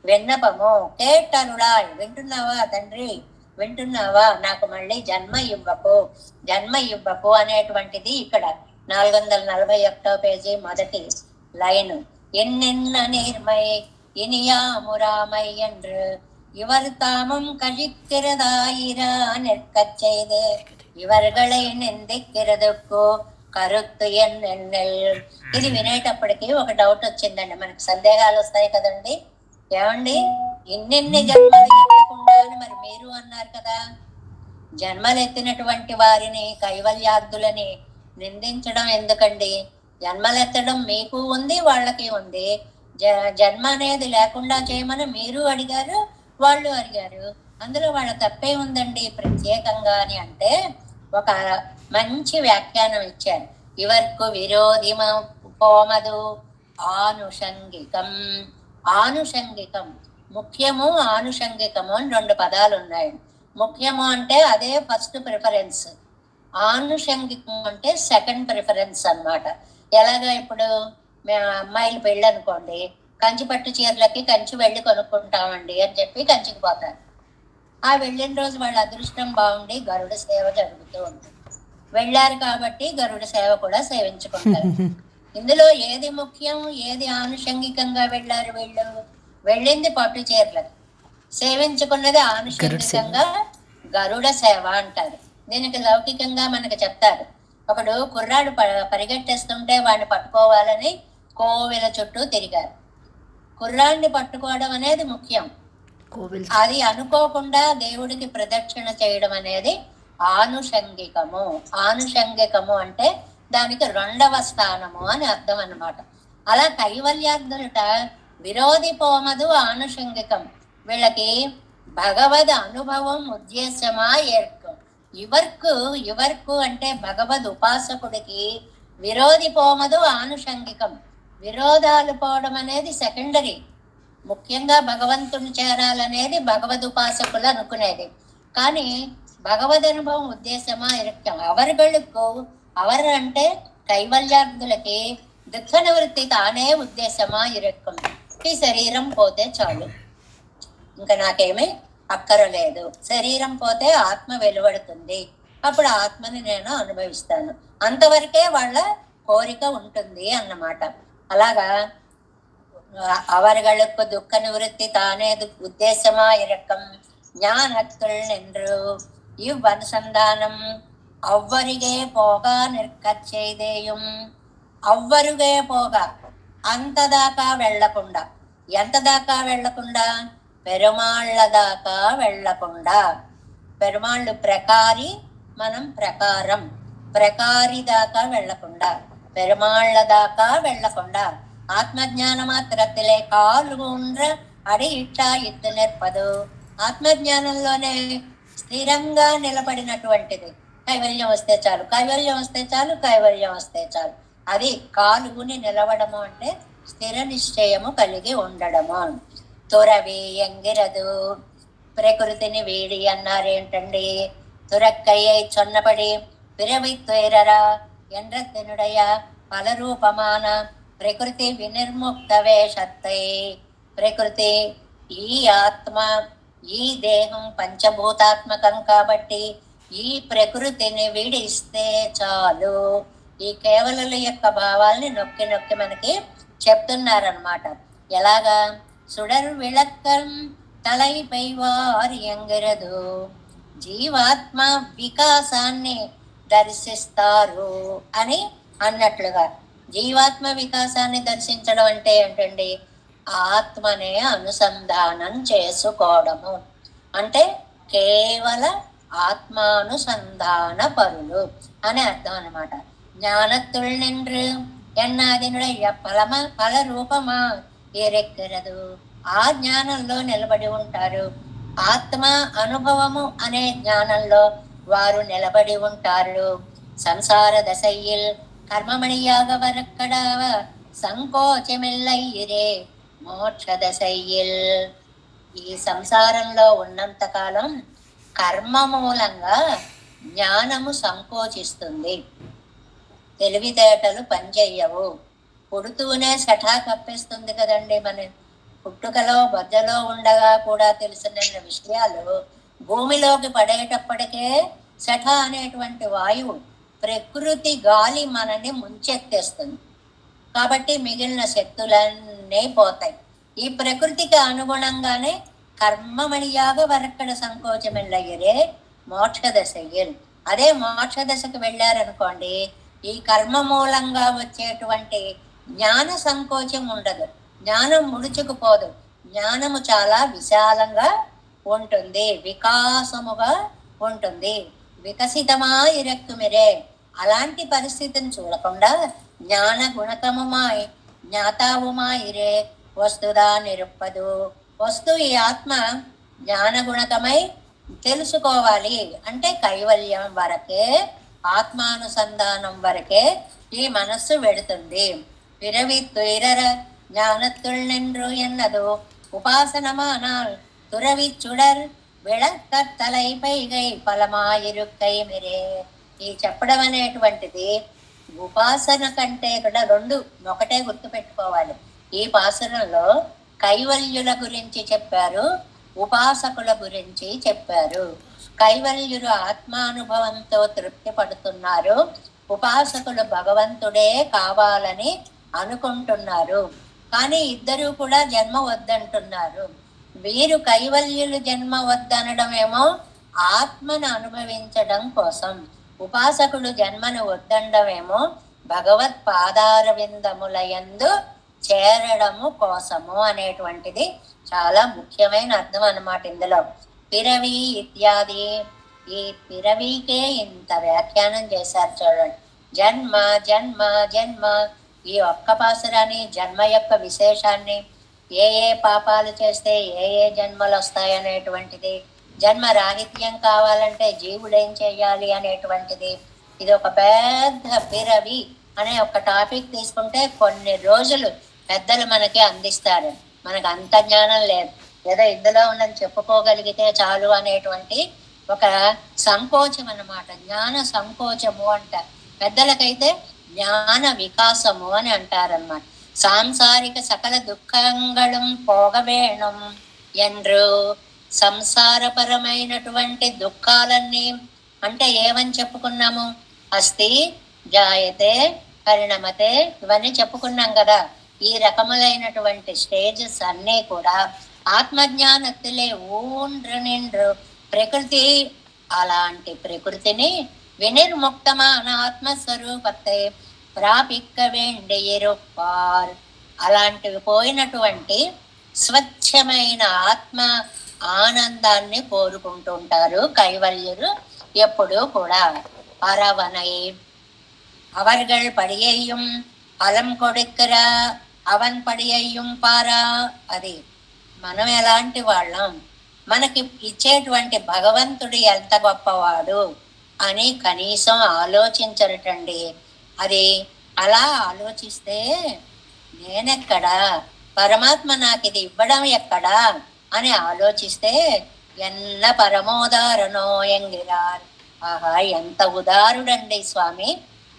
విన్నపము. కేటరుళాయ్, వింటున్నావా తండ్రి, వింటున్నావా? నాకు మళ్ళీ జన్మ ఇవ్వకు అనేటువంటిది ఇక్కడ 441వ పేజీ మొదటి లైన్. ఎన్నెన్న నేర్మై ఇనియామురామై என்று இவர் தாமும் கழிக்கிறதாயிரா நெற்கச்செய்து ఇవర్గళై నిందిక్కిరదుకు కరుత్తు ఎన్నెన్నెల్. ఇది వినేటప్పటికీ ఒక డౌట్ వచ్చిందండి, మనకు సందేహాలు వస్తాయి కదండి. ఏమండి ఇన్నెన్ని జన్మలు ఎత్తకుండా అని మరి మీరు అన్నారు కదా, జన్మలు ఎత్తినటువంటి వారిని కైవల్యార్థులని నిందించడం ఎందుకండి? జన్మలెత్తడం మీకు ఉంది, వాళ్ళకి ఉంది. జన్మ అనేది లేకుండా చేయమని మీరు అడిగారు, వాళ్ళు అడిగారు. అందులో వాళ్ళ తప్పే ఉందండి ప్రత్యేకంగా అని అంటే ఒక మంచి వ్యాఖ్యానం ఇచ్చారు. ఇవర్కు విరోధిమ పోమదు ఆనుషంగికం. ఆనుషంగికం ముఖ్యము, ఆనుషంగికము అని 2 పదాలు ఉన్నాయి. ముఖ్యము అంటే అదే ఫస్ట్ ప్రిఫరెన్స్, ఆనుషంగికం అంటే సెకండ్ ప్రిఫరెన్స్ అన్నమాట. ఎలాగా ఇప్పుడు మేము అమ్మాయిలు పెళ్ళి అనుకోండి, కంచి పట్టు చీరలకి కంచి వెళ్ళి కొనుక్కుంటామండి అని చెప్పి కంచికి పోతారు. ఆ వెళ్ళిన రోజు వాళ్ళ అదృష్టం బాగుండి గరుడ సేవ జరుగుతూ ఉంటుంది. వెళ్ళారు కాబట్టి గరుడ సేవ కూడా సేవించుకుంటారు. ఇందులో ఏది ముఖ్యం, ఏది ఆనుషంగికంగా వెళ్ళారు? వీళ్ళు వెళ్ళింది పట్టు చీరలకి, సేవించుకున్నది ఆనుషంగికంగా గరుడ సేవ అంటారు. దీనికి లౌకికంగా మనకు చెప్తారు. ఒకడు కుర్రాడు పరిగెట్టేస్తుంటే వాడిని పట్టుకోవాలని కోవెల చుట్టూ తిరిగారు. కుర్రాడిని పట్టుకోవడం అనేది ముఖ్యం, అది అనుకోకుండా దేవుడికి ప్రదక్షిణ చేయడం అనేది ఆనుషంగికము. ఆనుషంగికము అంటే దానికి 2వ స్థానము అని అర్థం అన్నమాట. అలా కైవల్యార్థులట విరోధి పోమదు ఆనుషంగికం, వీళ్ళకి భగవద్ అనుభవం ఉద్దేశమా ఏర్కం, ఇవర్కు ఇవర్కు అంటే భగవద్ ఉపాసకుడికి విరోధి పోమదు ఆనుషంగికం. విరోధాలు పోవడం అనేది సెకండరీ. ముఖ్యంగా భగవంతుని చేరాలనేది భగవద్ ఉపాసకులు అనుకునేది. కానీ భగవద్ అనుభవం ఉద్దేశమా ఇరక్కం. అవர்களுకు అవర్ అంటే కైవల్యార్థులకి దుఃఖ నివృత్తి తానే ఉద్దేశమా ఇరక్కం. ఈ శరీరం పోతే చాలు, ఇంకా నాకేమీ అక్కరలేదు. శరీరం పోతే ఆత్మ వెలువడుతుంది, అప్పుడు ఆత్మని నేను అనుభవిస్తాను, అంతవరకే వాళ్ళ కోరిక ఉంటుంది అన్నమాట. అలాగా அவர்களுக்கு துக்க நிவృత్తి தானே உத்தேசமா இருக்கும் ஞானத்துள் நின்று இவ்வனுசந்தானம் అవ్వరిగే పోగా నిర్కచ్చేదేయం. అవ్వరుగే పోగా అంతదాకా వెళ్లకుండా. ఎంత దాకా వెళ్లకుండా? పెరుమాళ్ళ దాకా వెళ్లకుండా. పెరుమాళ్ళు ప్రకారి, మనం ప్రకారం. ప్రకారి దాకా వెళ్లకుండా, పెరుమాళ్ళ దాకా వెళ్లకుండా ఆత్మజ్ఞాన మాత్రத்திலே కాలుగుండ్ర అడి ఇట్టా ఇత్తు నిర్పదు. ఆత్మజ్ఞానంలోనే స్థిరంగా నిలబడినటువంటిది. కైవల్యం వస్తే చాలు, కైవల్యం వస్తే చాలు, కైవల్యం వస్తే చాలు. అది కాలుగుని నిలవడము అంటే స్థిర నిశ్చయము కలిగి ఉండడము. తురవి ఎంగిరదు ప్రకృతిని వీడి అన్నారేంటండి? తురక్కయ్యై చొన్నపడి పిరవి తుయరరా ఎండ్రతినుడయ ఫలరూపమాన ప్రకృతి వినిర్ముక్త వేషత్తై. ప్రకృతి ఈ ఆత్మ, ఈ దేహం పంచభూతాత్మకం కాబట్టి ఈ ప్రకృతిని విడిస్తే చాలు. ఈ కేవలుల యొక్క భావాల్ని నొక్కి నొక్కి మనకి చెప్తున్నారనమాట. ఎలాగా? సుడర్ విళక్కం తలైపై వారి ఎంగరదు. జీవాత్మ వికాసాన్ని దర్శిస్తారు అని అన్నట్లుగా. జీవాత్మ వికాసాన్ని దర్శించడం అంటే ఏంటండి? ఆత్మనే అనుసంధానం చేసుకోవడము అంటే కేవల ఆత్మానుసంధాన పరులు అని అర్థం అనమాట. జ్ఞానత్తుల్ నిండ్రు ఎన్నాదినుడయ్య ఫల రూపమా ఏరెక్కరదు. ఆ జ్ఞానంలో నిలబడి ఉంటారు. ఆత్మ అనుభవము అనే జ్ఞానంలో వారు నిలబడి ఉంటారు. సంసార దశయిల్ కర్మమణియాగ వరక్కడవ సంకోచమిల్లయ్యిరే మోక్ష దశయిల్. ఈ సంసారంలో ఉన్నంత కాలం కర్మ మూలంగా జ్ఞానము సంకోచిస్తుంది, తెలివితేటలు పనిచేయవు. పుడుతూనే సఠా కప్పేస్తుంది కదండి. మన పుట్టుకలో బొజ్జలో ఉండగా కూడా తెలిసిన విషయాలు భూమిలోకి పడేటప్పటికే సఠా అనేటువంటి వాయువు, ప్రకృతి గాలి మనని ముంచెత్తేస్తుంది. కాబట్టి మిగిలిన శక్తులన్నీ పోతాయి. ఈ ప్రకృతికి అనుగుణంగానే కర్మమణియాగ వరక్కడ సంకోచమిల్లయ్యరే మోక్ష దశయ్యల్. అదే మోక్ష దశకు వెళ్ళారనుకోండి, ఈ కర్మ మూలంగా వచ్చేటువంటి జ్ఞాన సంకోచం ఉండదు, జ్ఞానం ముడుచుకుపోదు. జ్ఞానము చాలా విశాలంగా ఉంటుంది, వికాసముగా ఉంటుంది. వికసితమా ఇరక్కుమిరే. అలాంటి పరిస్థితిని చూడకుండా జ్ఞాన గుణకముమాయ్ జ్ఞాతావుమాయిరే వస్తుదా నిరుప్పదు. వస్తు ఈ ఆత్మ జ్ఞాన గుణకమై తెలుసుకోవాలి అంటే కైవల్యం వరకే, ఆత్మానుసంధానం వరకే ఈ మనస్సు వెడుతుంది. పిరవి తుయిరర ஞானத்துள் நின்று என்னதோ உபாசனமானால் துறவி சுடர் విళక్క తలై పైగై ఫలమాయిరుక్కై మిరే. ఈ చెప్పడం అనేటువంటిది ఉపాసన కంటే కూడా రెండు ఒకటే గుర్తు పెట్టుకోవాలి. ఈ పాసనలో కైవల్యుల గురించి చెప్పారు, ఉపాసకుల గురించి చెప్పారు. కైవల్యులు ఆత్మానుభవంతో తృప్తి పడుతున్నారు, ఉపాసకులు భగవంతుడే కావాలని అనుకుంటున్నారు. కానీ ఇద్దరూ కూడా జన్మ వద్దంటున్నారు. వీరు కైవల్యులు జన్మ వద్దనడమేమో ఆత్మను అనుభవించడం కోసం, ఉపాసకుడు జన్మను వద్దనడమేమో భగవత్ పాదార విందములయందు చేరడము కోసము అనేటువంటిది చాలా ముఖ్యమైన అర్థం అన్నమాట ఇందులో. పిరవి ఇత్యాది, ఈ పిరవికే ఇంత వ్యాఖ్యానం చేశారు చూడండి. జన్మ జన్మ జన్మ, ఈ ఒక్క పాసురాన్ని జన్మ యొక్క విశేషాన్ని, ఏ ఏ పాపాలు చేస్తే ఏ ఏ జన్మలు వస్తాయనేటువంటిది, జన్మ రాహిత్యం కావాలంటే జీవుడు ఏం చేయాలి అనేటువంటిది, ఇది ఒక పెద్ద పిరవి అనే ఒక టాపిక్ తీసుకుంటే కొన్ని రోజులు పెద్దలు మనకి అందిస్తారు. మనకు అంత జ్ఞానం లేదు, ఏదో ఇందులో ఉన్నది చెప్పుకోగలిగితే చాలు అనేటువంటి ఒక సంకోచం అన్నమాట. జ్ఞాన సంకోచము అంట. పెద్దలకైతే జ్ఞాన వికాసము అని అంటారన్నమాట. సాంసారిక సకల దుఃఖంగళం పోగవేణం ఎండ్రు, సంసారపరమైనటువంటి దుఃఖాలన్నీ అంటే ఏమని చెప్పుకున్నాము? అస్థి, జాయతే, పరిణమతే, ఇవన్నీ చెప్పుకున్నాం కదా. ఈ రకములైనటువంటి స్టేజెస్ అన్నీ కూడా ఆత్మజ్ఞానத்திலே ఊండ్రు నిండ్రు ప్రకృతి, అలాంటి ప్రకృతిని వినిర్ముక్తమాన ఆత్మస్వరూపத்தை ప్రాపిక్క వేండిరుప్పార్, అలాంటివి పోయినటువంటి స్వచ్ఛమైన ఆత్మ ఆనందాన్ని కోరుకుంటుంటారు కైవల్యులు ఎప్పుడూ కూడా. అరవనై அவர்கள் படியையும் అలం కొడుక్కర అవన్ పడియయ్యం పారా. అది మనం ఎలాంటి వాళ్ళం, మనకి ఇచ్చేటువంటి భగవంతుడు ఎంత గొప్పవాడు అని కనీసం ఆలోచించరటండి. అది అలా ఆలోచిస్తే నేనెక్కడా, పరమాత్మ నాకు ఇది ఇవ్వడం ఎక్కడా అని ఆలోచిస్తే ఎన్న పరమోదారణో ఎంగిరార్, ఆహా ఎంత ఉదారుడండి స్వామి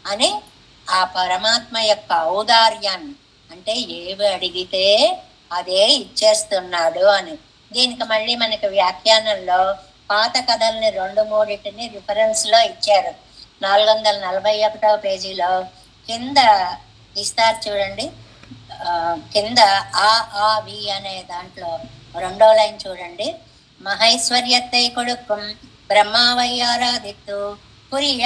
అని ఆ పరమాత్మ యొక్క ఔదార్యాన్ని, అంటే ఏవి అడిగితే అదే ఇచ్చేస్తున్నాడు అని. దీనికి మళ్ళీ మనకి వ్యాఖ్యానంలో పాత కథల్ని 2-3 రిఫరెన్స్ లో ఇచ్చారు. 441వ పేజీలో కింద ఇస్తారు చూడండి. కింద ఆ వి అనే దాంట్లో 2వ లైన్ చూడండి. మహైశ్వర్యத்தை கொடுக்கும் பிரம்மாவை ஆராதித்து புரிய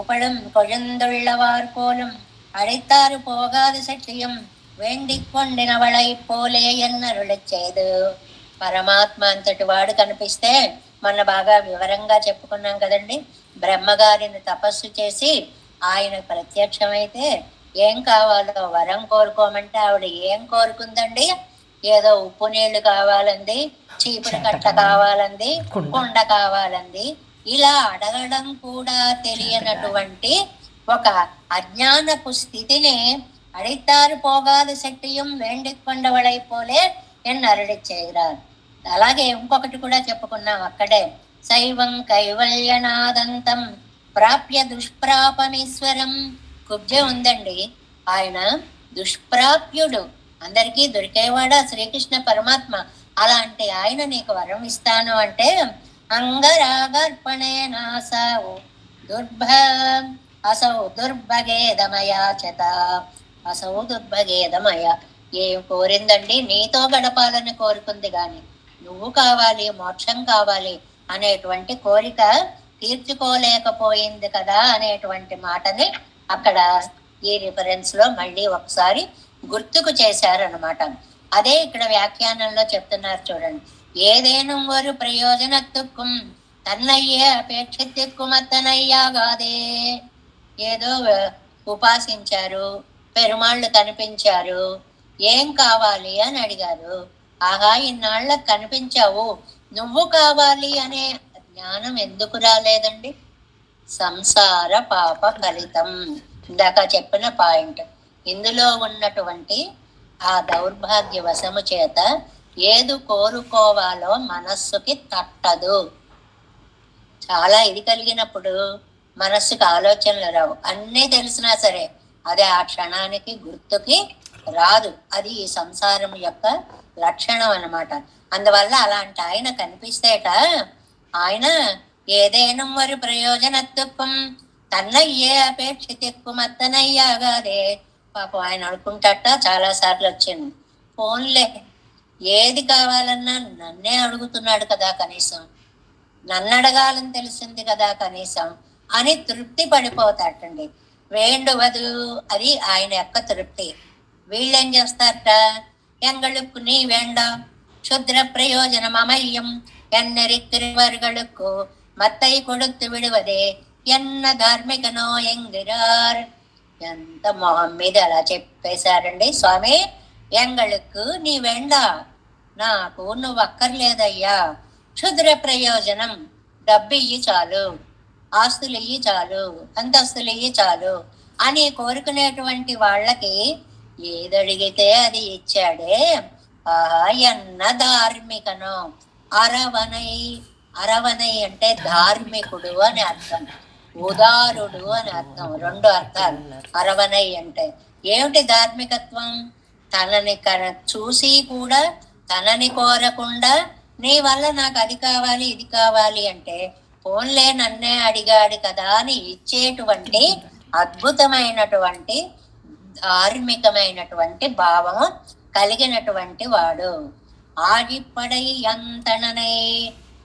உபடும் கொழுந்துள்ளவார் போலும் அழைத்தாறு போகாது சட்டியும் వేండిక్ కొండినవళై పోలే ఎన్నరుళి చేదు. పరమాత్మ అంతటి వాడు కనిపిస్తే మొన్న బాగా వివరంగా చెప్పుకున్నాం కదండి. బ్రహ్మగారిని తపస్సు చేసి ఆయన ప్రత్యక్షమైతే ఏం కావాలో వరం కోరుకోమంటే ఆవిడ ఏం కోరుకుందండి? ఏదో ఉప్పు నీళ్లు కావాలంది, చీపురు కట్ట కావాలంది, కుండ కావాలంది. ఇలా అడగడం కూడా తెలియనటువంటి ఒక అజ్ఞానపు స్థితిని అడితారు పోగాదు శక్తియం వేండిక్ కొండవళై పోలే ఎన్నరుడి చేయరారు. అలాగే ఇంకొకటి కూడా చెప్పుకున్నాం అక్కడే. శైవం కైవల్యనాదంతం ప్రాప్య దుష్ప్రాపమీశ్వరం. కుబ్జ ఉందండి, ఆయన దుష్ప్రాప్యుడు, అందరికీ దొరికేవాడా శ్రీకృష్ణ పరమాత్మ. అలాంటి ఆయన నీకు వరం ఇస్తాను అంటే అంగరాగర్పణే నాసౌ అసౌ దుర్భగేదమయాచత. అసౌ దుర్భగేదమయ ఏం కోరిందండి? నీతో గడపాలని కోరుకుంది గాని నువ్వు కావాలి, మోక్షం కావాలి అనేటువంటి కోరిక తీర్చుకోలేకపోయింది కదా అనేటువంటి మాటని అక్కడ ఈ రిఫరెన్స్ లో మళ్ళీ ఒకసారి గుర్తుకు చేశారనమాట. అదే ఇక్కడ వ్యాఖ్యానంలో చెప్తున్నారు చూడండి. ఏదేను ஒரு ప్రయోజనత్తుக்கும் తన్నయ్యే అపేక్షిత్తుక్కుమత్తనయ్యాగాదే. ఏదో ఉపాసించారు, పెరుమాళ్ళు కనిపించారు, ఏం కావాలి అని అడిగారు. ఆహా ఇన్నాళ్ళకు కనిపించావు, నువ్వు కావాలి అనే జ్ఞానం ఎందుకు రాలేదండి? సంసార పాప ఫలితం, ఇందాక చెప్పిన పాయింట్. ఇందులో ఉన్నటువంటి ఆ దౌర్భాగ్య వశము చేత ఏది కోరుకోవాలో మనస్సుకి తట్టదు. చాలా ఇది కలిగినప్పుడు మనస్సుకి ఆలోచనలు రావు. అన్నీ తెలిసినా సరే అది ఆ క్షణానికి గుర్తుకి రాదు. అది ఈ సంసారం యొక్క లక్షణం అన్నమాట. అందువల్ల అలాంటి ఆయన కనిపిస్తేట ఆయన ఏదైనా వారి ప్రయోజనత్వం తన్నయ్యే అపేక్షితెక్కుమత్తనయ్యాగాదే. పాపం ఆయన అనుకుంటాట చాలా సార్లు వచ్చింది, ఫోన్లే ఏది కావాలన్నా నన్నే అడుగుతున్నాడు కదా, కనీసం నన్ను అడగాలని తెలిసింది కదా కనీసం అని తృప్తి పడిపోతాటండి. వేండువదు, అది ఆయన యొక్క తృప్తి. వీళ్ళేం చేస్తారట? ఎంగళుక్కు నీ వేండ క్షుద్ర ప్రయోజనం అమయ్యం ఎన్నరిత్తిరివర్గళుక్కు మత్తై కొడుతు విడువదే ఎన్న ధార్మికనో ఎంగిరార్. ఎంత మొహం మీద అలా చెప్పేశారండి స్వామి. ఎంగళుక్కు నీ వెండ, నాకు నువ్వు అక్కర్లేదయ్యా, క్షుద్ర ప్రయోజనం, డబ్బు ఇయ్యి చాలు, ఆస్తులు ఇయ్యి చాలు, అంతస్తులు ఇయ్యి చాలు అని కోరుకునేటువంటి వాళ్ళకి ఏదడిగితే అది ఇచ్చాడే. ఆహా ఎన్న ధార్మికను. అరవనై, అరవనై అంటే ధార్మికుడు అని అర్థం, ఉదారుడు అని అర్థం, రెండు అర్థాలు. అరవనై అంటే ఏమిటి ధార్మికత్వం? తనని చూసి కూడా తనని కోరకుండా నీ వల్ల నాకు అది కావాలి ఇది కావాలి అంటే ఫోన్లే నన్నే అడిగాడు కదా అని ఇచ్చేటువంటి అద్భుతమైనటువంటి ధార్మికమైనటువంటి భావం కలిగినటువంటి వాడు. ఆడిపడై అంతననై.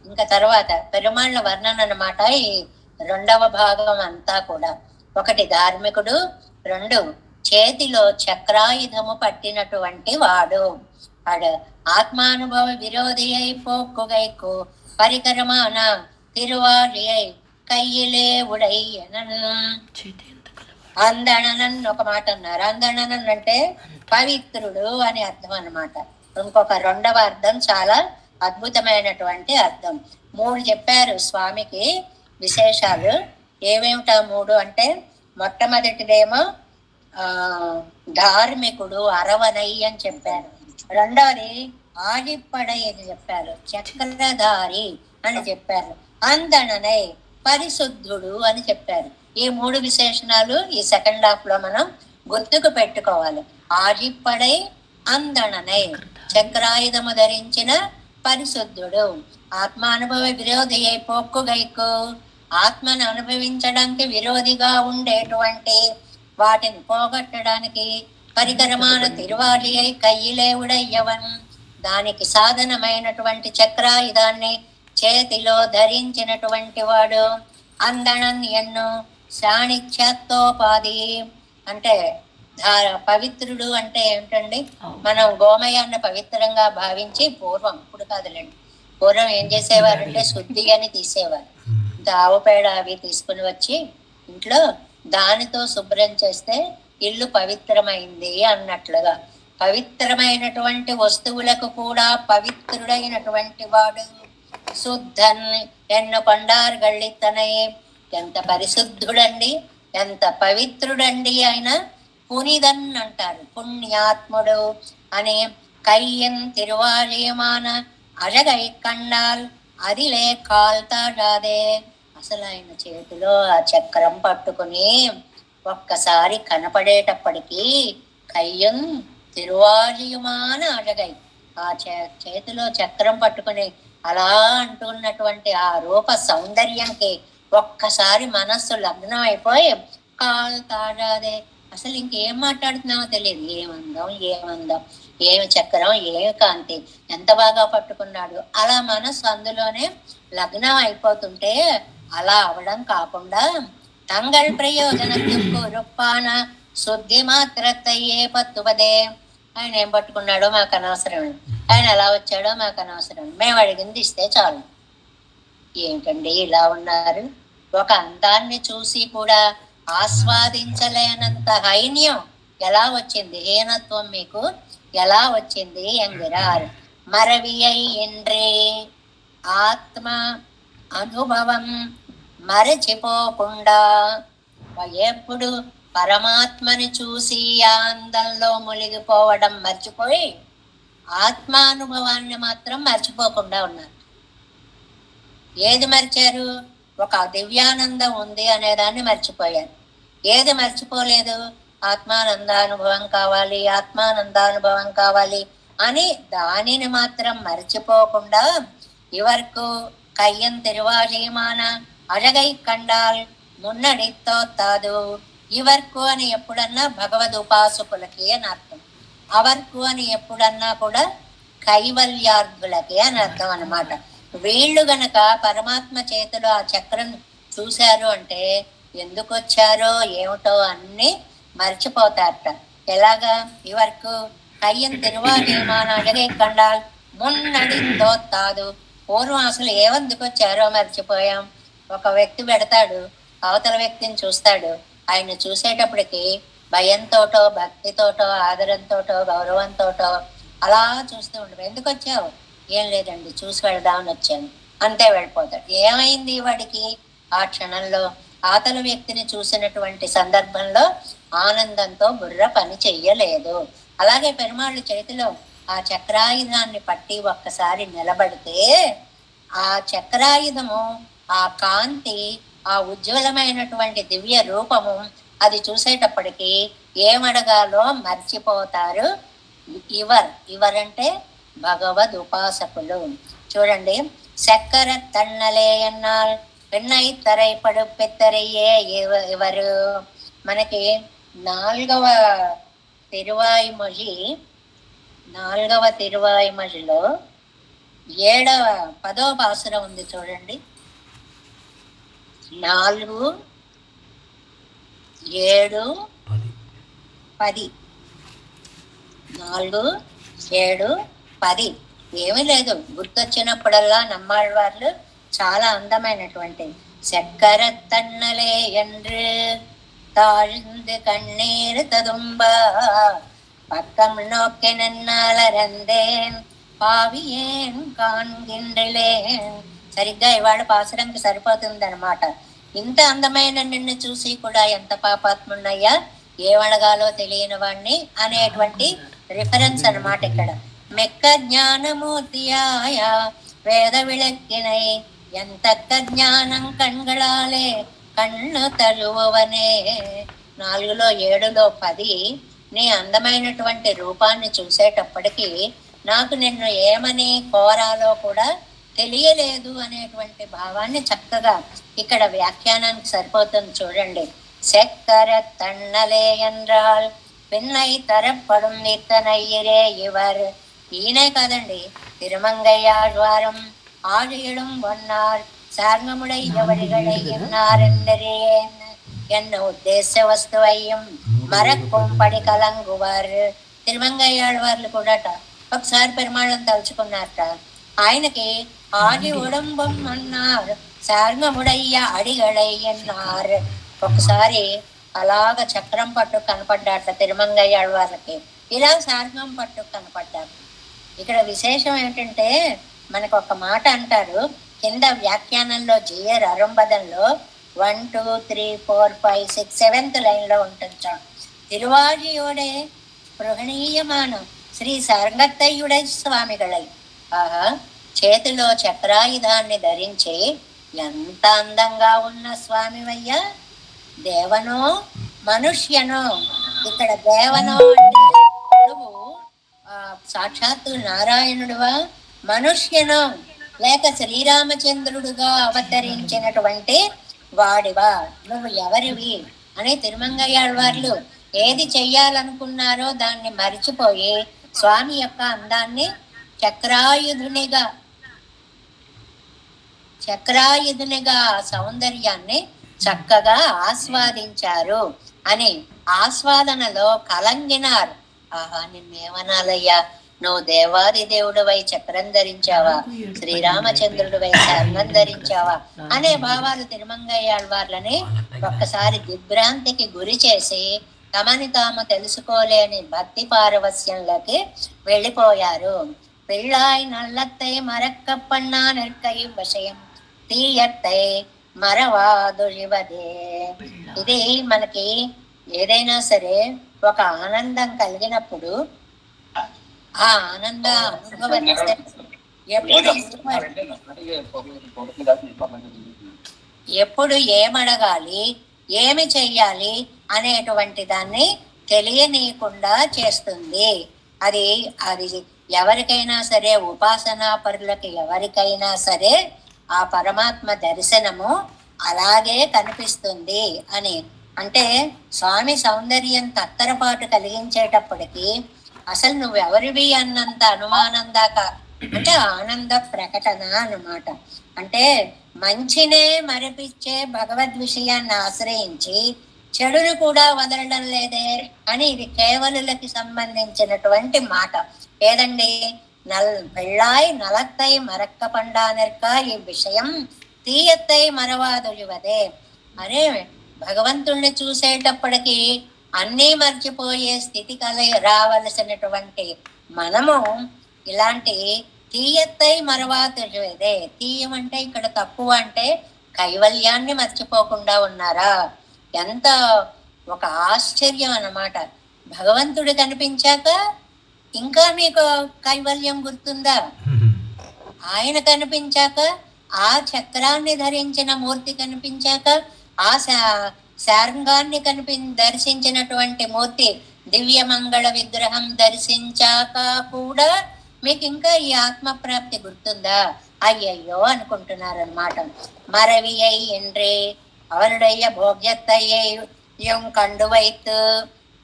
ఇంకా తర్వాత పెరుమాళ్ళ వర్ణన అన్నమాట ఈ రెండవ భాగం అంతా కూడా. ఒకటి ధార్మికుడు, రెండు చేతిలో చక్రాయుధము పట్టినటువంటి వాడు. వాడు ఆత్మానుభవ విరోధి అయి పోక్కుగైకు పరికరమాన తిరువాళియై కయ్యిలే ఉడై అందణనన్ ఒక మాట అన్నారు. అందణనన్ అంటే పవిత్రుడు అని అర్థం అన్నమాట. ఇంకొక రెండవ అర్థం చాలా అద్భుతమైనటువంటి అర్థం. మూడు చెప్పారు స్వామికి విశేషాలు. ఏమేమిటా మూడు అంటే, మొట్టమొదటిదేమో ధార్మికుడు, అరవనై అని చెప్పారు. రెండవది ఆడిపడై అని చెప్పారు, చక్రధారి అని చెప్పారు. అందననై పరిశుద్ధుడు అని చెప్పారు. ఈ మూడు విశేషణాలు ఈ సెకండ్ హాఫ్ లో మనం గుర్తుకు పెట్టుకోవాలి. ఆడిపడై, అందననై, చక్రాయుధము ధరించిన పరిశుద్ధుడు, ఆత్మానుభవ విరోధి అయి పోక్కుగైకు, ఆత్మను అనుభవించడానికి విరోధిగా ఉండేటువంటి వాటిని పోగొట్టడానికి పరికరమాన తిరువాలి అయి కయ్యిలేవుడయ్యవన్, దానికి సాధనమైనటువంటి చక్రాయుధాన్ని చేతిలో ధరించినటువంటి వాడు. అందణన్ ఎన్ను శాణిత్యత్తోపాధి అంటే పవిత్రుడు అంటే ఏమిటండి, మనం గోమయాన్ని పవిత్రంగా భావించి పూర్వం, ఇప్పుడు కాదులేండి, పూర్వం ఏం చేసేవారంటే శుద్ధి అని తీసేవారు. ఆవు పేడ అవి తీసుకుని వచ్చి ఇంట్లో దానితో శుభ్రం చేస్తే ఇల్లు పవిత్రమైంది అన్నట్లుగా, పవిత్రమైనటువంటి వస్తువులకు కూడా పవిత్రుడైనటువంటి వాడు. శుద్ధన్ ఎన్ను కొండారు గళ్ళితనై, ఎంత పరిశుద్ధుడండి, ఎంత పవిత్రుడండి ఆయన. పునిదన్ అంటారు, పుణ్యాత్ముడు అని. కయ్యన్ తిరువాలియమాన అజగై కండాల్ అదిలే కాల్తాడాదే. అసలు ఆయన చేతిలో ఆ చక్రం పట్టుకుని ఒక్కసారి కనపడేటప్పటికీ కయ్యం తిరువాలియుమాన అజగై, ఆ చేతిలో చక్రం పట్టుకుని అలా అంటున్నటువంటి ఆ రూప సౌందర్యంకి ఒక్కసారి మనస్సు లగ్నం అయిపోయి కాల్తాడాదే. అసలు ఇంకేం మాట్లాడుతున్నామో తెలియదు. ఏమందాం, ఏమందాం, ఏమి చక్రం, ఏమి కాంతి, ఎంత బాగా పట్టుకున్నాడు. అలా మనసు అందులోనే లగ్నం అయిపోతుంటే అలా అవడం కాకుండా తంగల్ ప్రయోజనకు రూపాన శుద్ధి మాత్రతయ్యే పత్తుపదే. ఆయన ఏం పట్టుకున్నాడో మాకు అనవసరం, ఆయన ఎలా వచ్చాడో మాకు అనవసరం, మేము అడిగింది ఇస్తే చాలు. ఏంటండి ఇలా ఉన్నారు? ఒక అందాన్ని చూసి కూడా ఆస్వాదించలేనంత హైన్యం ఎలా వచ్చింది, హీనత్వం మీకు ఎలా వచ్చింది ఎంగిరార్. మరవియై ఇండ్రే ఆత్మ అనుభవం మరచిపోకుండా, ఎప్పుడు పరమాత్మని చూసి ఆనందంలో మునిగిపోవడం మర్చిపోయి ఆత్మానుభవాన్ని మాత్రం మర్చిపోకుండా ఉన్నారు. ఏది మర్చారు? ఒక దివ్యానందం ఉంది అనేదాన్ని మర్చిపోయారు. ఏది మర్చిపోలేదు? ఆత్మానందానుభవం కావాలి, ఆత్మానందానుభవం కావాలి అని దానిని మాత్రం మర్చిపోకుండా ఇవరకు కయ్యం తిరువాళీమాన అழகை కండాల్ మున్నడితో తాదు. ఇవరకు అని ఎప్పుడన్నా భగవద్ ఉపాసకులకి అని అర్థం, అవర్కు అని ఎప్పుడన్నా కూడా కైవల్యార్థులకి అని అర్థం అన్నమాట. వీళ్ళు గనక పరమాత్మ చేతిలో ఆ చక్రం చూశారు అంటే ఎందుకు వచ్చారో ఏమిటో అన్ని మర్చిపోతారట. ఎలాగా? ఇవరకు కయ్యం తిరువాళీమాన అழகை కండాల్ మున్నడితో తాదు. పూర్వం అసలు ఏమందుకు వచ్చారో మర్చిపోయాం. ఒక వ్యక్తి పెడతాడు, అవతల వ్యక్తిని చూస్తాడు. ఆయన చూసేటప్పటికి భయంతోటో, భక్తితోటో, ఆదరంతోటో, గౌరవంతోటో అలా చూస్తూ ఉండవు. ఎందుకు వచ్చావు? ఏం లేదండి, చూసి వెళదామని వచ్చాను, అంతే వెళ్ళిపోతాడు. ఏమైంది వాడికి? ఆ క్షణంలో ఆతల వ్యక్తిని చూసినటువంటి సందర్భంలో ఆనందంతో బుర్ర పని చెయ్యలేదు. అలాగే పెరుమాళ్ళు చేతిలో ఆ చక్రాయుధాన్ని పట్టి ఒక్కసారి నిలబడితే ఆ చక్రాయుధము, ఆ కాంతి, ఆ ఉజ్వలమైనటువంటి దివ్య రూపము అది చూసేటప్పటికి ఏమడగాలో మర్చిపోతారు. ఇవరంటే భగవద్ ఉపాసకులు. చూడండి, చక్కెర తన్నలే అన్నారు, వెన్నై తరై పడుపెత్తరయ్యే ఇవరు. మనకి నాలుగవ తిరువాయిమొழிలో 10వ పాసురం ఉంది చూడండి. 4, 7, 10. 4, 7, 10. ఏమీ లేదు, గుర్తొచ్చినప్పుడల్లా నమ్మాళ్ళ వాళ్ళు చాలా అందమైనటువంటి చక్కర తన్నలే என்று தாழ்ந்து கண்ணீர் ததும்பா பக்கம் நோக்கி నన్నాలరందేన్ పావియేన్ కాన్గిండ్రిలేన్. సరిగ్గా ఇవాళ పాసురంకి సరిపోతుంది అనమాట. ఇంత అందమైన నిన్ను చూసి కూడా ఎంత పాపాత్మున్నయ్యా, ఏమడగాలో తెలియని వాణ్ణి అనేటువంటి రిఫరెన్స్ అనమాట ఇక్కడ. మెక్క జ్ఞానమూర్తియాయ వేద విளக்கினை ఎంతక్క జ్ఞానం కண்களாலே కన్ను తలువనే. 4లో 7లో 10 నీ అందమైనటువంటి రూపాన్ని చూసేటప్పటికీ నాకు నిన్ను ఏమని కోరాలో కూడా తెలియలేదు అనేటువంటి భావాన్ని చక్కగా ఇక్కడ వ్యాఖ్యానానికి సరిపోతుంది చూడండి. చక్కర తన్నలే என்றால் పిన్నై తరపడం ఇతనయ్యరే ఇవర్. ఈయనే కాదండి, తిరుమంగయ్యాழ்వారం ஆழியிடும் பொன்னார் சார்மமுடை எவரிகளை என்னாரென்றேன் என்ன ఉద్దేశ వస్తువయ్యం మరక్కుం పడి కలంగువార్. తిరుమంగయ్యాழ்వార్లు కూడాట ఒకసారి పెరుమాళ్ళని తలుచుకున్నారట. ఆయనకి ఆది ఉడంబం అన్నారు, సార్మముడయ్య అడిగడై ఎన్నారు. ఒకసారి అలాగ చక్రం పట్టు కనపడ్డాట తిరుమంగయ్యాழ்వార్లకి, ఇలా సార్గం పట్టు కనపడ్డారు. ఇక్కడ విశేషం ఏంటంటే మనకు ఒక మాట అంటారు కింద వ్యాఖ్యానంలో జిఆర్ అరుంబదంలో 1, 2, 3, 4, 5, 6, 7th లైన్లో ఉంటుంది చూడండి. తిరువాజియోడే స్పృహణీయమాన శ్రీ సర్గత్తయ్యుడై స్వామిగళై. ఆహా, చేతిలో చక్రాయుధాన్ని ధరించి ఎంత అందంగా ఉన్న స్వామివయ్యా. దేవనో మనుష్యనో. ఇక్కడ దేవనో అంటే నువ్వు సాక్షాత్తు నారాయణుడువా, మనుష్యనో లేక శ్రీరామచంద్రుడుగా అవతరించినటువంటి వాడివా, నువ్వు ఎవరివి అని తిరుమంగయ్యాళ్వార్లు ఏది చెయ్యాలనుకున్నారో దాన్ని మరిచిపోయి స్వామి యొక్క అందాన్ని చక్రాయుధునిగా సౌందర్యాన్ని చక్కగా ఆస్వాదించారు అని ఆస్వాదనలో కలంగినారు. ఆహా, నిన్నేమనాలయ్యా, నువ్వు దేవాది దేవుడివై చక్రం ధరించావా, శ్రీరామచంద్రుడివై చర్మం ధరించావా అనే భావాలు తిరుమంగయ్యాళ్వార్లని ఒక్కసారి దిగ్భ్రాంతికి గురి చేసి తమని తాము తెలుసుకోలేని భక్తి పారవస్యంలోకి వెళ్ళిపోయారు. పిళ్ళాయి నల్లత్తై మరక్కప్పన్నా నెక్కై విషయం తీయత్తై మరవాదువదే. ఇది మనకి ఏదైనా సరే ఒక ఆనందం కలిగినప్పుడు ఆ ఆనంద అనుభవం ఎప్పుడు ఏమడగాలి, ఏమి చెయ్యాలి అనేటువంటి దాన్ని తెలియనీయకుండా చేస్తుంది. అది ఎవరికైనా సరే, ఉపాసనా పరులకి ఎవరికైనా సరే ఆ పరమాత్మ దర్శనము అలాగే కనిపిస్తుంది అని. అంటే స్వామి సౌందర్యం తత్తరపాటు కలిగించేటప్పటికి అసలు నువ్వెవరివి అన్నంత అనుమానం దాకా, అంటే ఆనంద ప్రకటన అన్నమాట. అంటే మంచినే మరిపించే భగవద్ విషయాన్ని ఆశ్రయించి చెడును కూడా వదలడం లేదే అని ఇది కేవలులకి సంబంధించినటువంటి మాట. ఏదండి? పెళ్ళాయి నలత్తై మరక్క పండానెర్క ఈ విషయం తీయత్తై మరవాదువదే. అరే, భగవంతుణ్ణి చూసేటప్పటికి అన్నీ మర్చిపోయే స్థితి రావలసినటువంటి మనము ఇలాంటి తీయత్తై మరవాతుదే, తీయం అంటే ఇక్కడ తక్కువ అంటే కైవల్యాన్ని మర్చిపోకుండా ఉన్నారా? ఎంత ఒక ఆశ్చర్యం అన్నమాట. భగవంతుడు కనిపించాక ఇంకా మీకు కైవల్యం గుర్తుందా? ఆయన కనిపించాక, ఆ చక్రాన్ని ధరించిన మూర్తి కనిపించాక, ఆ శార్ంగాన్ని దర్శించినటువంటి మూర్తి దివ్యమంగళ విగ్రహం దర్శించాక కూడా మీకు ఇంకా ఈ ఆత్మప్రాప్తి గుర్తుందా? అయ్యయ్యో అనుకుంటున్నారనమాట. మరవియై என்றே அவனுடைய భోగ్యతయ్యం కండువైతు,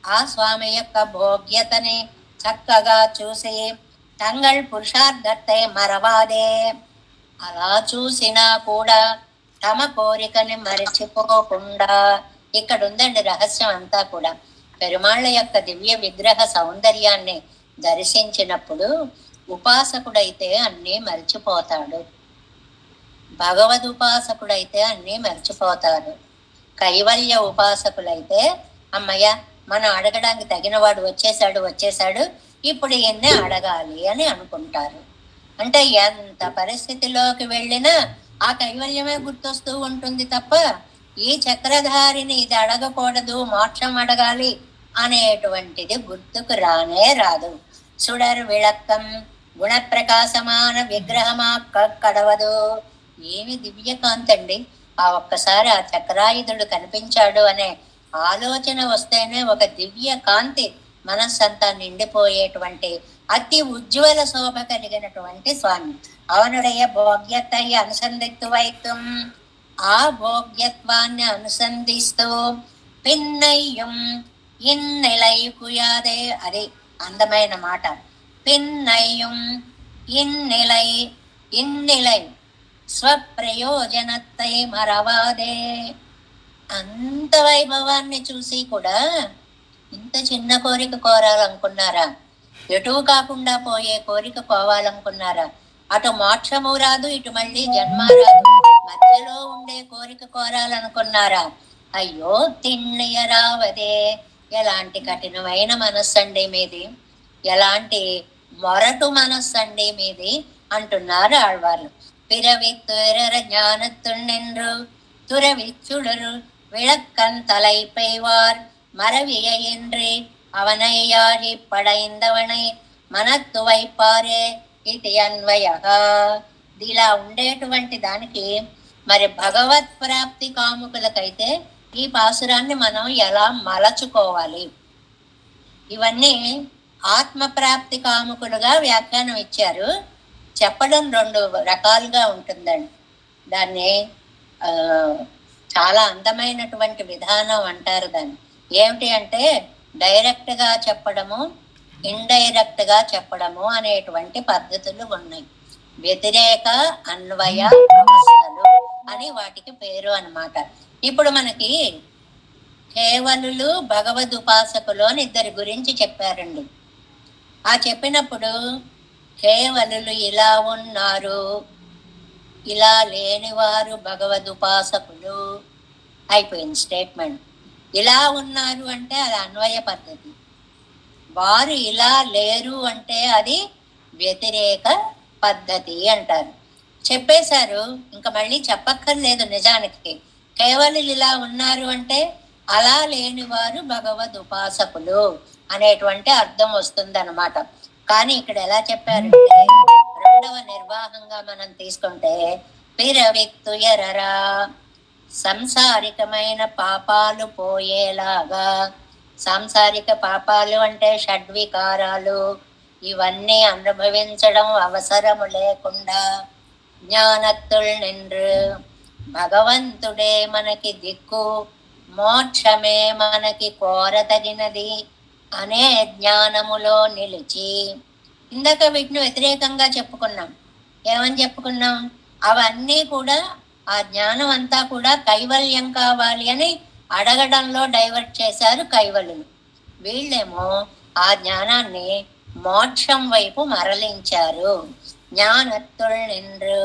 ఆ స్వామి యొక్క భోగ్యతని చక్కగా చూసి తంగళ్ పురుషార్థத்தை మరవాదే, అలా చూసినా కూడా తమ కోరికని మరిచిపోకుండా. ఇక్కడ ఉందండి రహస్యం అంతా కూడా. పెరుమాళ్ళ యొక్క దివ్య విగ్రహ సౌందర్యాన్ని దర్శించినప్పుడు ఉపాసకుడైతే అన్నీ మర్చిపోతాడు, భగవద్ ఉపాసకుడైతే అన్నీ మర్చిపోతాడు. కైవల్య ఉపాసకులైతే అమ్మయ్య మనం అడగడానికి తగినవాడు వచ్చేసాడు, ఇప్పుడు ఎన్నే అడగాలి అని అనుకుంటారు. అంటే ఎంత పరిస్థితిలోకి వెళ్ళినా ఆ కైవల్యమే గుర్తొస్తూ ఉంటుంది తప్ప ఈ చక్రధారిని ఇది అడగకూడదు, మోక్షం అడగాలి అనేటువంటిది గుర్తుకు రానే రాదు. సుడర్ విళక్కం గుణప్రకాశమాన విగ్రహమా కడవదు. ఏమి దివ్యకాంతండి! ఆ ఒక్కసారి ఆ చక్రాయుధుడు కనిపించాడు అనే ఆలోచన వస్తేనే ఒక దివ్య కాంతి మనస్సంతా నిండిపోయేటువంటి అతి ఉజ్వల శోభ కలిగినటువంటి స్వామి. అవనుடைய భోగ్యతై అనుసంధిత్తువైతం, ఆ భోగ్యత్వాన్ని అనుసంధిస్తూ పిన్నయ్యం ఇన్నెలై కుయాదే, అది అందమైన మాట. పిన్నయ్యం ఇన్నెలై స్వప్రయోజనత్తై మరవాదే. అంత వైభవాన్ని చూసి కూడా ఇంత చిన్న కోరిక కోరాలనుకున్నారా? ఎటు కాకుండా పోయే కోరిక పోవాలనుకున్నారా? అటు మోక్షము రాదు, ఇటు మళ్ళీ జన్మ రాదు, మధ్యలో ఉండే కోరిక కోరాలనుకున్నారా? అయ్యో తిన్నయ రావదే. ఎలాంటి కఠినమైన మనస్సండి మీది, ఎలాంటి మొరటు మనస్సండి మీది అంటున్నారు ఆళ్వార్లు. పిరవిత్తుర ஞானத்துண்ணென்று துறவிச்சுடரு விளக்கன் தலை பெய்வார் மரவிய என்று அவனையாழி పడైందవனை మనత్తు వైపారే ఇది అన్వయ. ఇలా ఉండేటువంటి దానికి మరి భగవత్ ప్రాప్తి కాముకులకైతే ఈ పాసురాన్ని మనం ఎలా మలచుకోవాలి? ఇవన్నీ ఆత్మప్రాప్తి కాముకులుగా వ్యాఖ్యానం ఇచ్చారు. చెప్పడం రెండు రకాలుగా ఉంటుందండి. దాన్ని చాలా అందమైనటువంటి విధానం అంటారు దాన్ని. ఏమిటి అంటే డైరెక్ట్ గా చెప్పడము, ఇండైరెక్ట్ గా చెప్పడము అనేటువంటి పద్ధతులు ఉన్నాయి. వ్యతిరేక అన్వయ అవస్థలు అని వాటికి పేరు అన్నమాట. ఇప్పుడు మనకి కేవలులు భగవద్ ఉపాసకులు అని ఇద్దరి గురించి చెప్పారండి. ఆ చెప్పినప్పుడు కేవలులు ఇలా ఉన్నారు, ఇలా లేనివారు భగవద్ ఉపాసకులు అయిపోయింది స్టేట్మెంట్. ఇలా ఉన్నారు అంటే అది అన్వయ పద్ధతి, వారు ఇలా లేరు అంటే అది వ్యతిరేక పద్ధతి అంటారు. చెప్పేశారు, ఇంకా మళ్ళీ చెప్పక్కర్లేదు. నిజానికి కేవలం ఇలా ఉన్నారు అంటే అలా లేనివారు భగవద్ ఉపాసకులు అనేటువంటి అర్థం వస్తుంది అన్నమాట. కానీ ఇక్కడ ఎలా చెప్పారంటే రెండవ నిర్వాహంగా మనం తీసుకుంటే పిరవిత్తుయరరా, సంసారికమైన పాపాలు పోయేలాగా. సాంసారిక పాపాలు అంటే షడ్వికారాలు, ఇవన్నీ అనుభవించడం అవసరము లేకుండా జ్ఞానత్తుల్ నిండ్రు, భగవంతుడే మనకి దిక్కు, మోక్షమే మనకి కోరతగినది అనే జ్ఞానములో నిలిచి. ఇందాక వీటిని వ్యతిరేకంగా చెప్పుకున్నాం. ఏమని చెప్పుకున్నాం? అవన్నీ కూడా ఆ జ్ఞానం అంతా కూడా కైవల్యం కావాలి అని అడగడంలో డైవర్ట్ చేశారు కైవలులు. వీళ్ళేమో ఆ జ్ఞానాన్ని మోక్షం వైపు మరలించారు. జ్ఞానత్తుల్ నిండ్రు,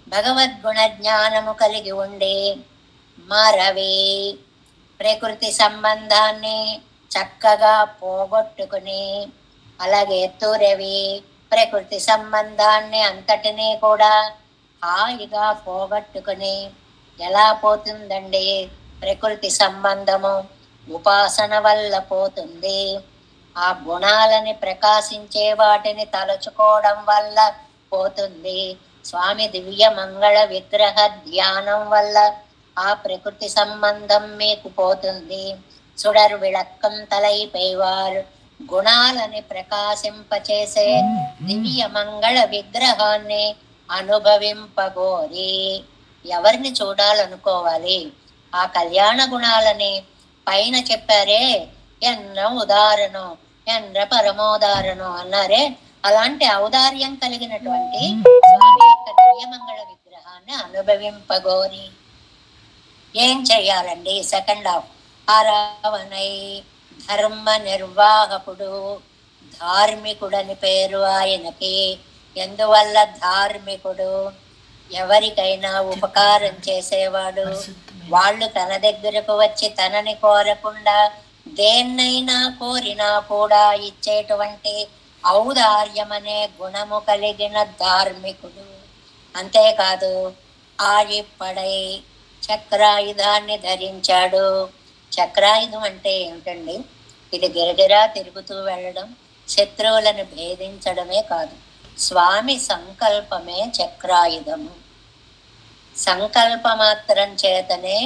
భగవద్గుణ జ్ఞానము కలిగి ఉండి మరవి, ప్రకృతి సంబంధాన్ని చక్కగా పోగొట్టుకుని అలాగే తూరవి ప్రకృతి సంబంధాన్ని అంతటినీ కూడా హాయిగా పోగొట్టుకుని, ఎలా పోతుందండి ప్రకృతి సంబంధము? ఉపాసన వల్ల పోతుంది. ఆ గుణాలని ప్రకాశించే వాటిని తలుచుకోవడం వల్ల పోతుంది. స్వామి దివ్య మంగళ విగ్రహ ధ్యానం వల్ల ఆ ప్రకృతి సంబంధం మీకు పోతుంది. సుడర్ విళక్కం తలై పేవారు గుణాలని ప్రకాశింపచేసే దివ్య మంగళ విగ్రహాన్ని అనుభవింపగోరి ఎవరిని చూడాలనుకోవాలి? ఆ కళ్యాణ గుణాలని పైన చెప్పారే, ఎన్న ఉదాహరణం, ఎన్న పరమోదాహరణం అన్నారే, అలాంటి ఔదార్యం కలిగినటువంటి స్వామి యొక్క దివ్యమంగళ విగ్రహాన్ని అనుభవింపగోరి ఏం చెయ్యాలండి? Second half. అరవనై ధర్మ నిర్వాహకుడు, ధార్మికుడని పేరు ఆయనకి. ఎందువల్ల ధార్మికుడు? ఎవరికైనా ఉపకారం చేసేవాడు. వాళ్ళు తన దగ్గరకు వచ్చి తనని కోరకుండా దేన్నైనా కోరినా కూడా ఇచ్చేటువంటి ఔదార్యమనే గుణము కలిగిన ధార్మికుడు. అంతేకాదు ఆయిప్పడై చక్రాయుధాన్ని ధరించాడు. చక్రాయుధం అంటే ఏమిటండి? ఇది గిరగిరా తిరుగుతూ వెళ్ళడం, శత్రువులను భేదించడమే కాదు, స్వామి సంకల్పమే చక్రాయుధము. సంకల్పమాత్రం చేతనే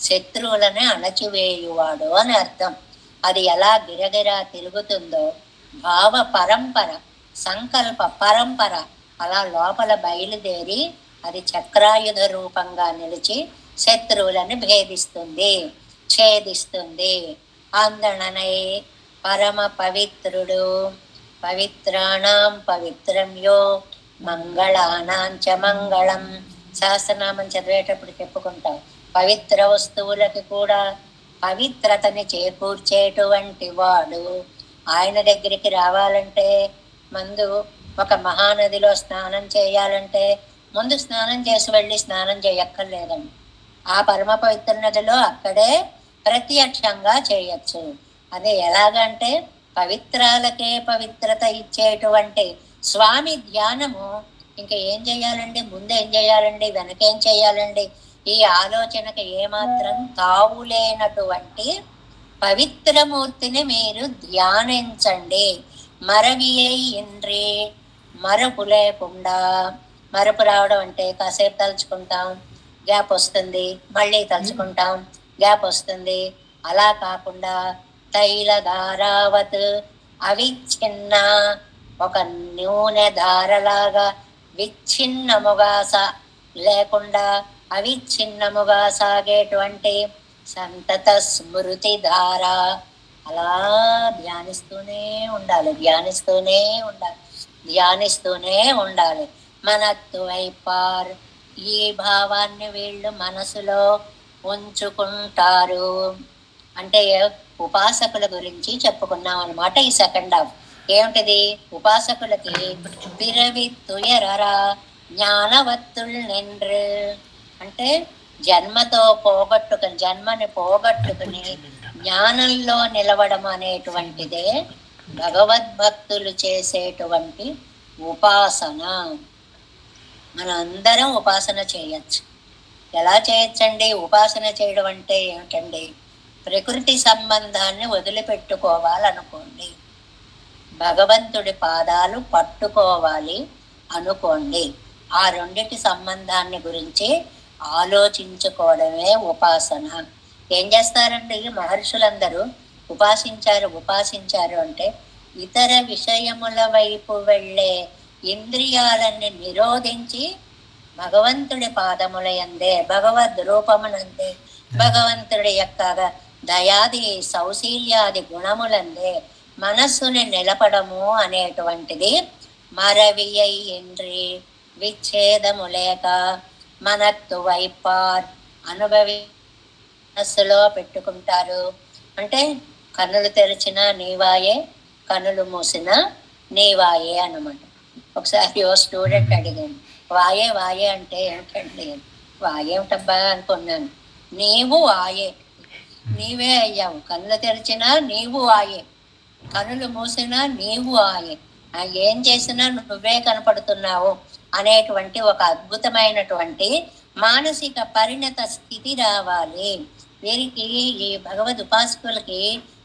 శత్రువులను అణచివేయువాడు అని అర్థం. అది ఎలా గిరగిరా తిరుగుతుందో భావ పరంపర, సంకల్ప పరంపర అలా లోపల బయలుదేరి అది చక్రాయుధ రూపంగా నిలిచి శత్రువులను భేదిస్తుంది, ఛేదిస్తుంది. అందననై పరమ పవిత్రుడు, పవిత్రాణం పవిత్రం యో మంగళానాంచ మంగళం. సహస్రనామం చదివేటప్పుడు చెప్పుకుంటాం. పవిత్ర వస్తువులకి కూడా పవిత్రతని చేకూర్చేటువంటి వాడు. ఆయన దగ్గరికి రావాలంటే ముందు ఒక మహానదిలో స్నానం చేయాలంటే ముందు స్నానం చేసి వెళ్ళి స్నానం చేయక్కర్లేదండి. ఆ పరమ పవిత్ర నదిలో అక్కడే ప్రత్యక్షంగా చేయొచ్చు. అదే ఎలాగంటే పవిత్రాలకే పవిత్రత ఇచ్చేటువంటి స్వామి ధ్యానము. ఇంకా ఏం చేయాలండి? ముందేం చేయాలండి? వెనకేం చేయాలండి? ఈ ఆలోచనకు ఏమాత్రం తావులేనటువంటి పవిత్రమూర్తిని మీరు ధ్యానించండి. మరవియై ఇంద్రి, మరపు లేకుండా. మరపు రావడం అంటే కాసేపు తలుచుకుంటాం, గ్యాప్ వస్తుంది, మళ్ళీ తలుచుకుంటాం, గ్యాప్ వస్తుంది. అలా కాకుండా తైల ధారావత్ అవిచ్ఛిన్న, ఒక నూనె ధారలాగా విచ్ఛిన్నముగా లేకుండా అవిచ్ఛిన్నముగా సాగేటువంటి సంతత స్మృతి ధార. అలా ధ్యానిస్తూనే ఉండాలి, ధ్యానిస్తూనే ఉండాలి, ధ్యానిస్తూనే ఉండాలి. మనత్తు వైపార్, ఈ భావాన్ని వీళ్ళు మనసులో ఉంచుకుంటారు. అంటే ఉపాసకుల గురించి చెప్పుకున్నాం అనమాట ఈ సెకండ్ హాఫ్. ఏమిటిది? ఉపాసకులకి పిరవి తుయరరా జ్ఞానవత్తుల్ నిండ్రు, అంటే జన్మతో పోగొట్టుకుని, జన్మని పోగొట్టుకుని జ్ఞానంలో నిలవడం అనేటువంటిదే భగవద్భక్తులు చేసేటువంటి ఉపాసన. మన అందరం ఉపాసన చేయొచ్చు. ఎలా చేయొచ్చండి? ఉపాసన చేయడం అంటే ఏమిటండి? ప్రకృతి సంబంధాన్ని వదిలిపెట్టుకోవాలనుకోండి, భగవంతుడి పాదాలు పట్టుకోవాలి అనుకోండి. ఆ రెండిటి సంబంధాన్ని గురించి ఆలోచించుకోవడమే ఉపాసన. ఏం చేస్తారండి మహర్షులందరూ? ఉపాసించారు అంటే ఇతర విషయముల వైపు వెళ్ళే ఇంద్రియాలన్నీ నిరోధించి భగవంతుడి పాదముల యందే, భగవద్ రూపమునందే, భగవంతుడి యొక్క దయాది సౌశీల్యాది గుణములందే మనస్సుని నిలపడము అనేటువంటిది మరవియై ఇంద్రి విచ్ఛేదము లేక మనత్తు వైపార్ అనుభవి మనస్సులో పెట్టుకుంటారు. అంటే కన్నులు తెరిచిన నీవాయే, కన్నులు మూసిన నీవాయే అన్నమాట. ఒకసారి ఓ స్టూడెంట్ అడిగాను, వాయే వాయే అంటే ఏమిటండి? వాయేమిటబ్బా అనుకున్నాను. నీవు వాయే, నీవే అయ్యావు. కన్నులు తెరిచినా నీవు వాయే, కనులు మూసినా నీవు ఏం చేసినా నువ్వే కనపడుతున్నావు అనేటువంటి ఒక అద్భుతమైనటువంటి మానసిక పరిణత స్థితి రావాలి వీరికి. ఈ భగవద్ ఉపాసకులకి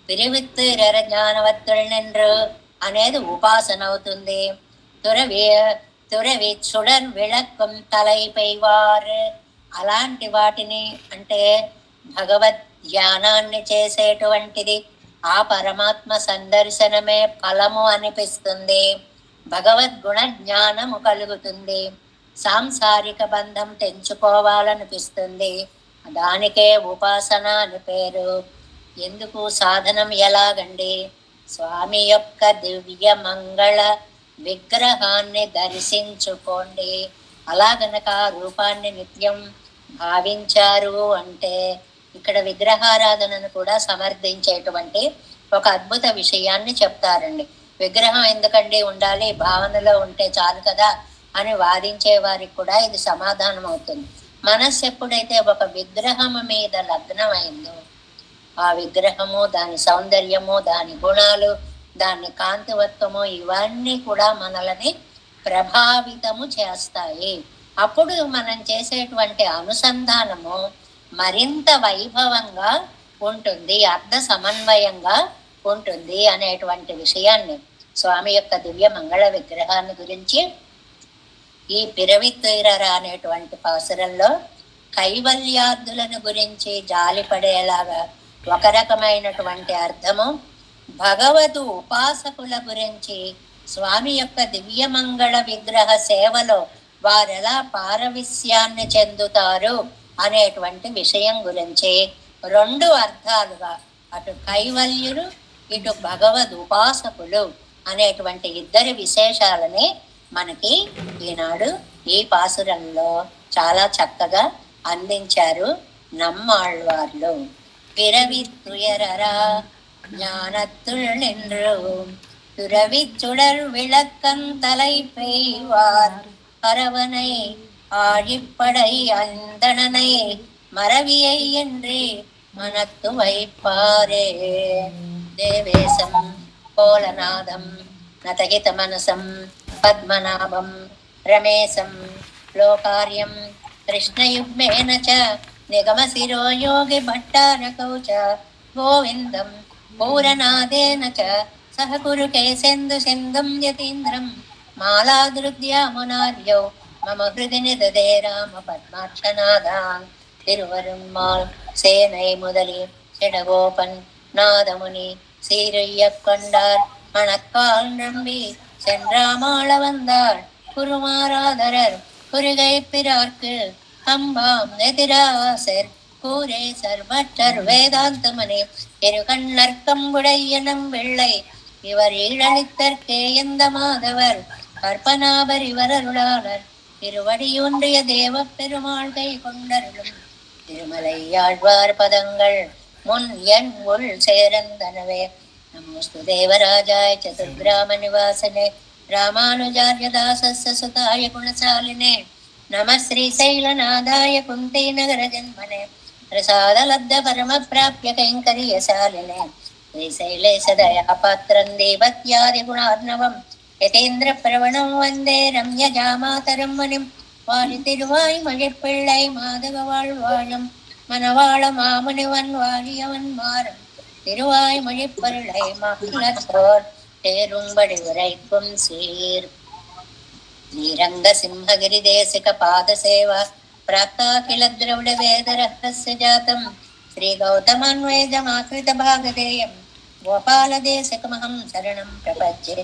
పిరివిత్తు జ్ఞానవత్తులెండ్రు అనేది ఉపాసన అవుతుంది. తురవి చుడన్ విళక్కం తలైపైవారు అలాంటి వాటిని అంటే భగవద్ ధ్యానాన్ని చేసేటువంటిది ఆ పరమాత్మ సందర్శనమే ఫలము అనిపిస్తుంది. భగవద్గుణ జ్ఞానము కలుగుతుంది. సాంసారిక బంధం తెంచుకోవాలనిపిస్తుంది. దానికే ఉపాసన అని పేరు. ఎందుకు సాధనం ఎలాగండి? స్వామి యొక్క దివ్య మంగళ విగ్రహాన్ని దర్శించుకోండి. అలా గనక రూపాన్ని నిత్యం భావించారు అంటే ఇక్కడ విగ్రహారాధనను కూడా సమర్థించేటువంటి ఒక అద్భుత విషయాన్ని చెప్తారండి. విగ్రహం ఎందుకండి ఉండాలి, భావనలో ఉంటే చాలు కదా అని వాదించే వారికి కూడా ఇది సమాధానం అవుతుంది. మనస్సు ఎప్పుడైతే ఒక విగ్రహము మీద లగ్నమైందో ఆ విగ్రహము, దాని సౌందర్యము, దాని గుణాలు, దాని కాంతివత్వము ఇవన్నీ కూడా మనల్ని ప్రభావితము చేస్తాయి. అప్పుడు మనం చేసేటువంటి అనుసంధానము మరింత వైభవంగా ఉంటుంది, అర్థ సమన్వయంగా ఉంటుంది అనేటువంటి విషయాన్ని స్వామి యొక్క దివ్య మంగళ విగ్రహాన్ని గురించి ఈ పిరవిత్తీరర అనేటువంటి పాసురంలో కైవల్యార్థులను గురించి జాలిపడేలాగా ఒక రకమైనటువంటి అర్థము, భగవదు ఉపాసకుల గురించి స్వామి యొక్క దివ్యమంగళ విగ్రహ సేవలో వారెలా పారవిస్యాన్ని చెందుతారు అనేటువంటి విషయం గురించి రెండు అర్థాలుగా అటు కైవల్యులు ఇటు భగవద్ ఉపాసకులు అనేటువంటి ఇద్దరి విశేషాలని మనకి ఈనాడు ఈ పాసురంలో చాలా చక్కగా అందించారు నమ్మాళ్వార్లు. పిరవిత్తుయరరా ஞானத்துள் நின்று துறவிச்சுடர் விளக்கந்தலை பெய்வார் பரவனை ஆழிப்படை அந்தணனை மரவியை என்றே மனத்து வைப்பாரே. தேவேசம் கோலநாதம் நதகித மனசம் பத்மநாபம் ரமேశం లోకార్యం కృష్ణయుగ్మేన చ నిగమశిరో యోగి భట్టారకౌ చ గోవిందం పూరనాదేన చ సహ కురు కేశేందు సింధం యతీంద్రం మాలాదృగ్యామునార్యౌ మమ హృది నిదదే రామ పద్మాక్షనాదాన్. తిరువరుమ్మాள் சேனை முதலி செடகோபன் நாதமுனி சீரையக் கொண்டார் மணக்கால் நம்பி சென்றாமாள வந்தாள் குருமாராதரர் குருகை பிறார்க்கு அம்பாம் எதிராசர் கூரே சர்வற்றர் வேதாந்தமனே இருகண்ணர்க்கம்புடையனம் வெள்ளை இவர் ஈழளித்தற்கே எந்த மாதவர் கற்பனாபரிவரருளாளர் திருவடியொன்றிய தேவ பெருமாள் கை கொண்டருளும் திருமலையாழ்வார் பதங்கள் முன் என் உள் சேரந்தனவே. நமஸ்து தேவராஜாய சதுர்கிராம நிவாசனே ராமானுஜார்ய தாசஸ்ய சுதாய குணசாலினே நம శ్రీశైలనాథాయ కుంతీ నగర జన్మనే ప్రసాదలబ్ధ పరమ ప్రాప్య కైంకర్యశాలినే శ్రీశైలే సదయా పాత్రం దేవత్యాది గుణార్ణవం యతేంద్ర ప్రవణం వందే రమ్యజామాతరం మునిం వారి తిరువాయి మழிப்பிள்ளை మాధవ வாழ்வாழும் మనవాళ మామునివన్ వాழியவன் మారం తిరువాయి மழிப்பருளை மகிழத்தோர் தேரும்படி உரைக்கும் சீர். శ్రీరంగ సింహగిరి దేశిక పాద సేవ ప్రాక్తాఖిల ద్రవిడ వేద రహస్య జాతం శ్రీ గౌతమాన్వేజమాకృత భాగధేయం గోపాల దేశికమహం శరణం ప్రపద్యే.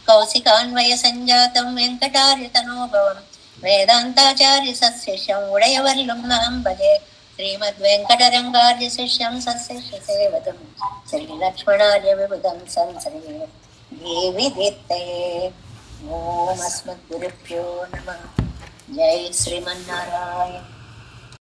కౌశికాన్వయ సంజాతం వెంకటార్య తనోభవం వేదాంతాచార్య సశిష్యం ఉడయవర్లం నహం భజే. శ్రీమద్వెంకటరంగార్య శిష్యం సశిష్య సేవతం శ్రీలక్ష్మణార్య విబుధం సంశ్రీ దేవి దిత్తే. ఓం అస్మద్గురుభ్యో నమః. జై శ్రీమన్నారాయణ.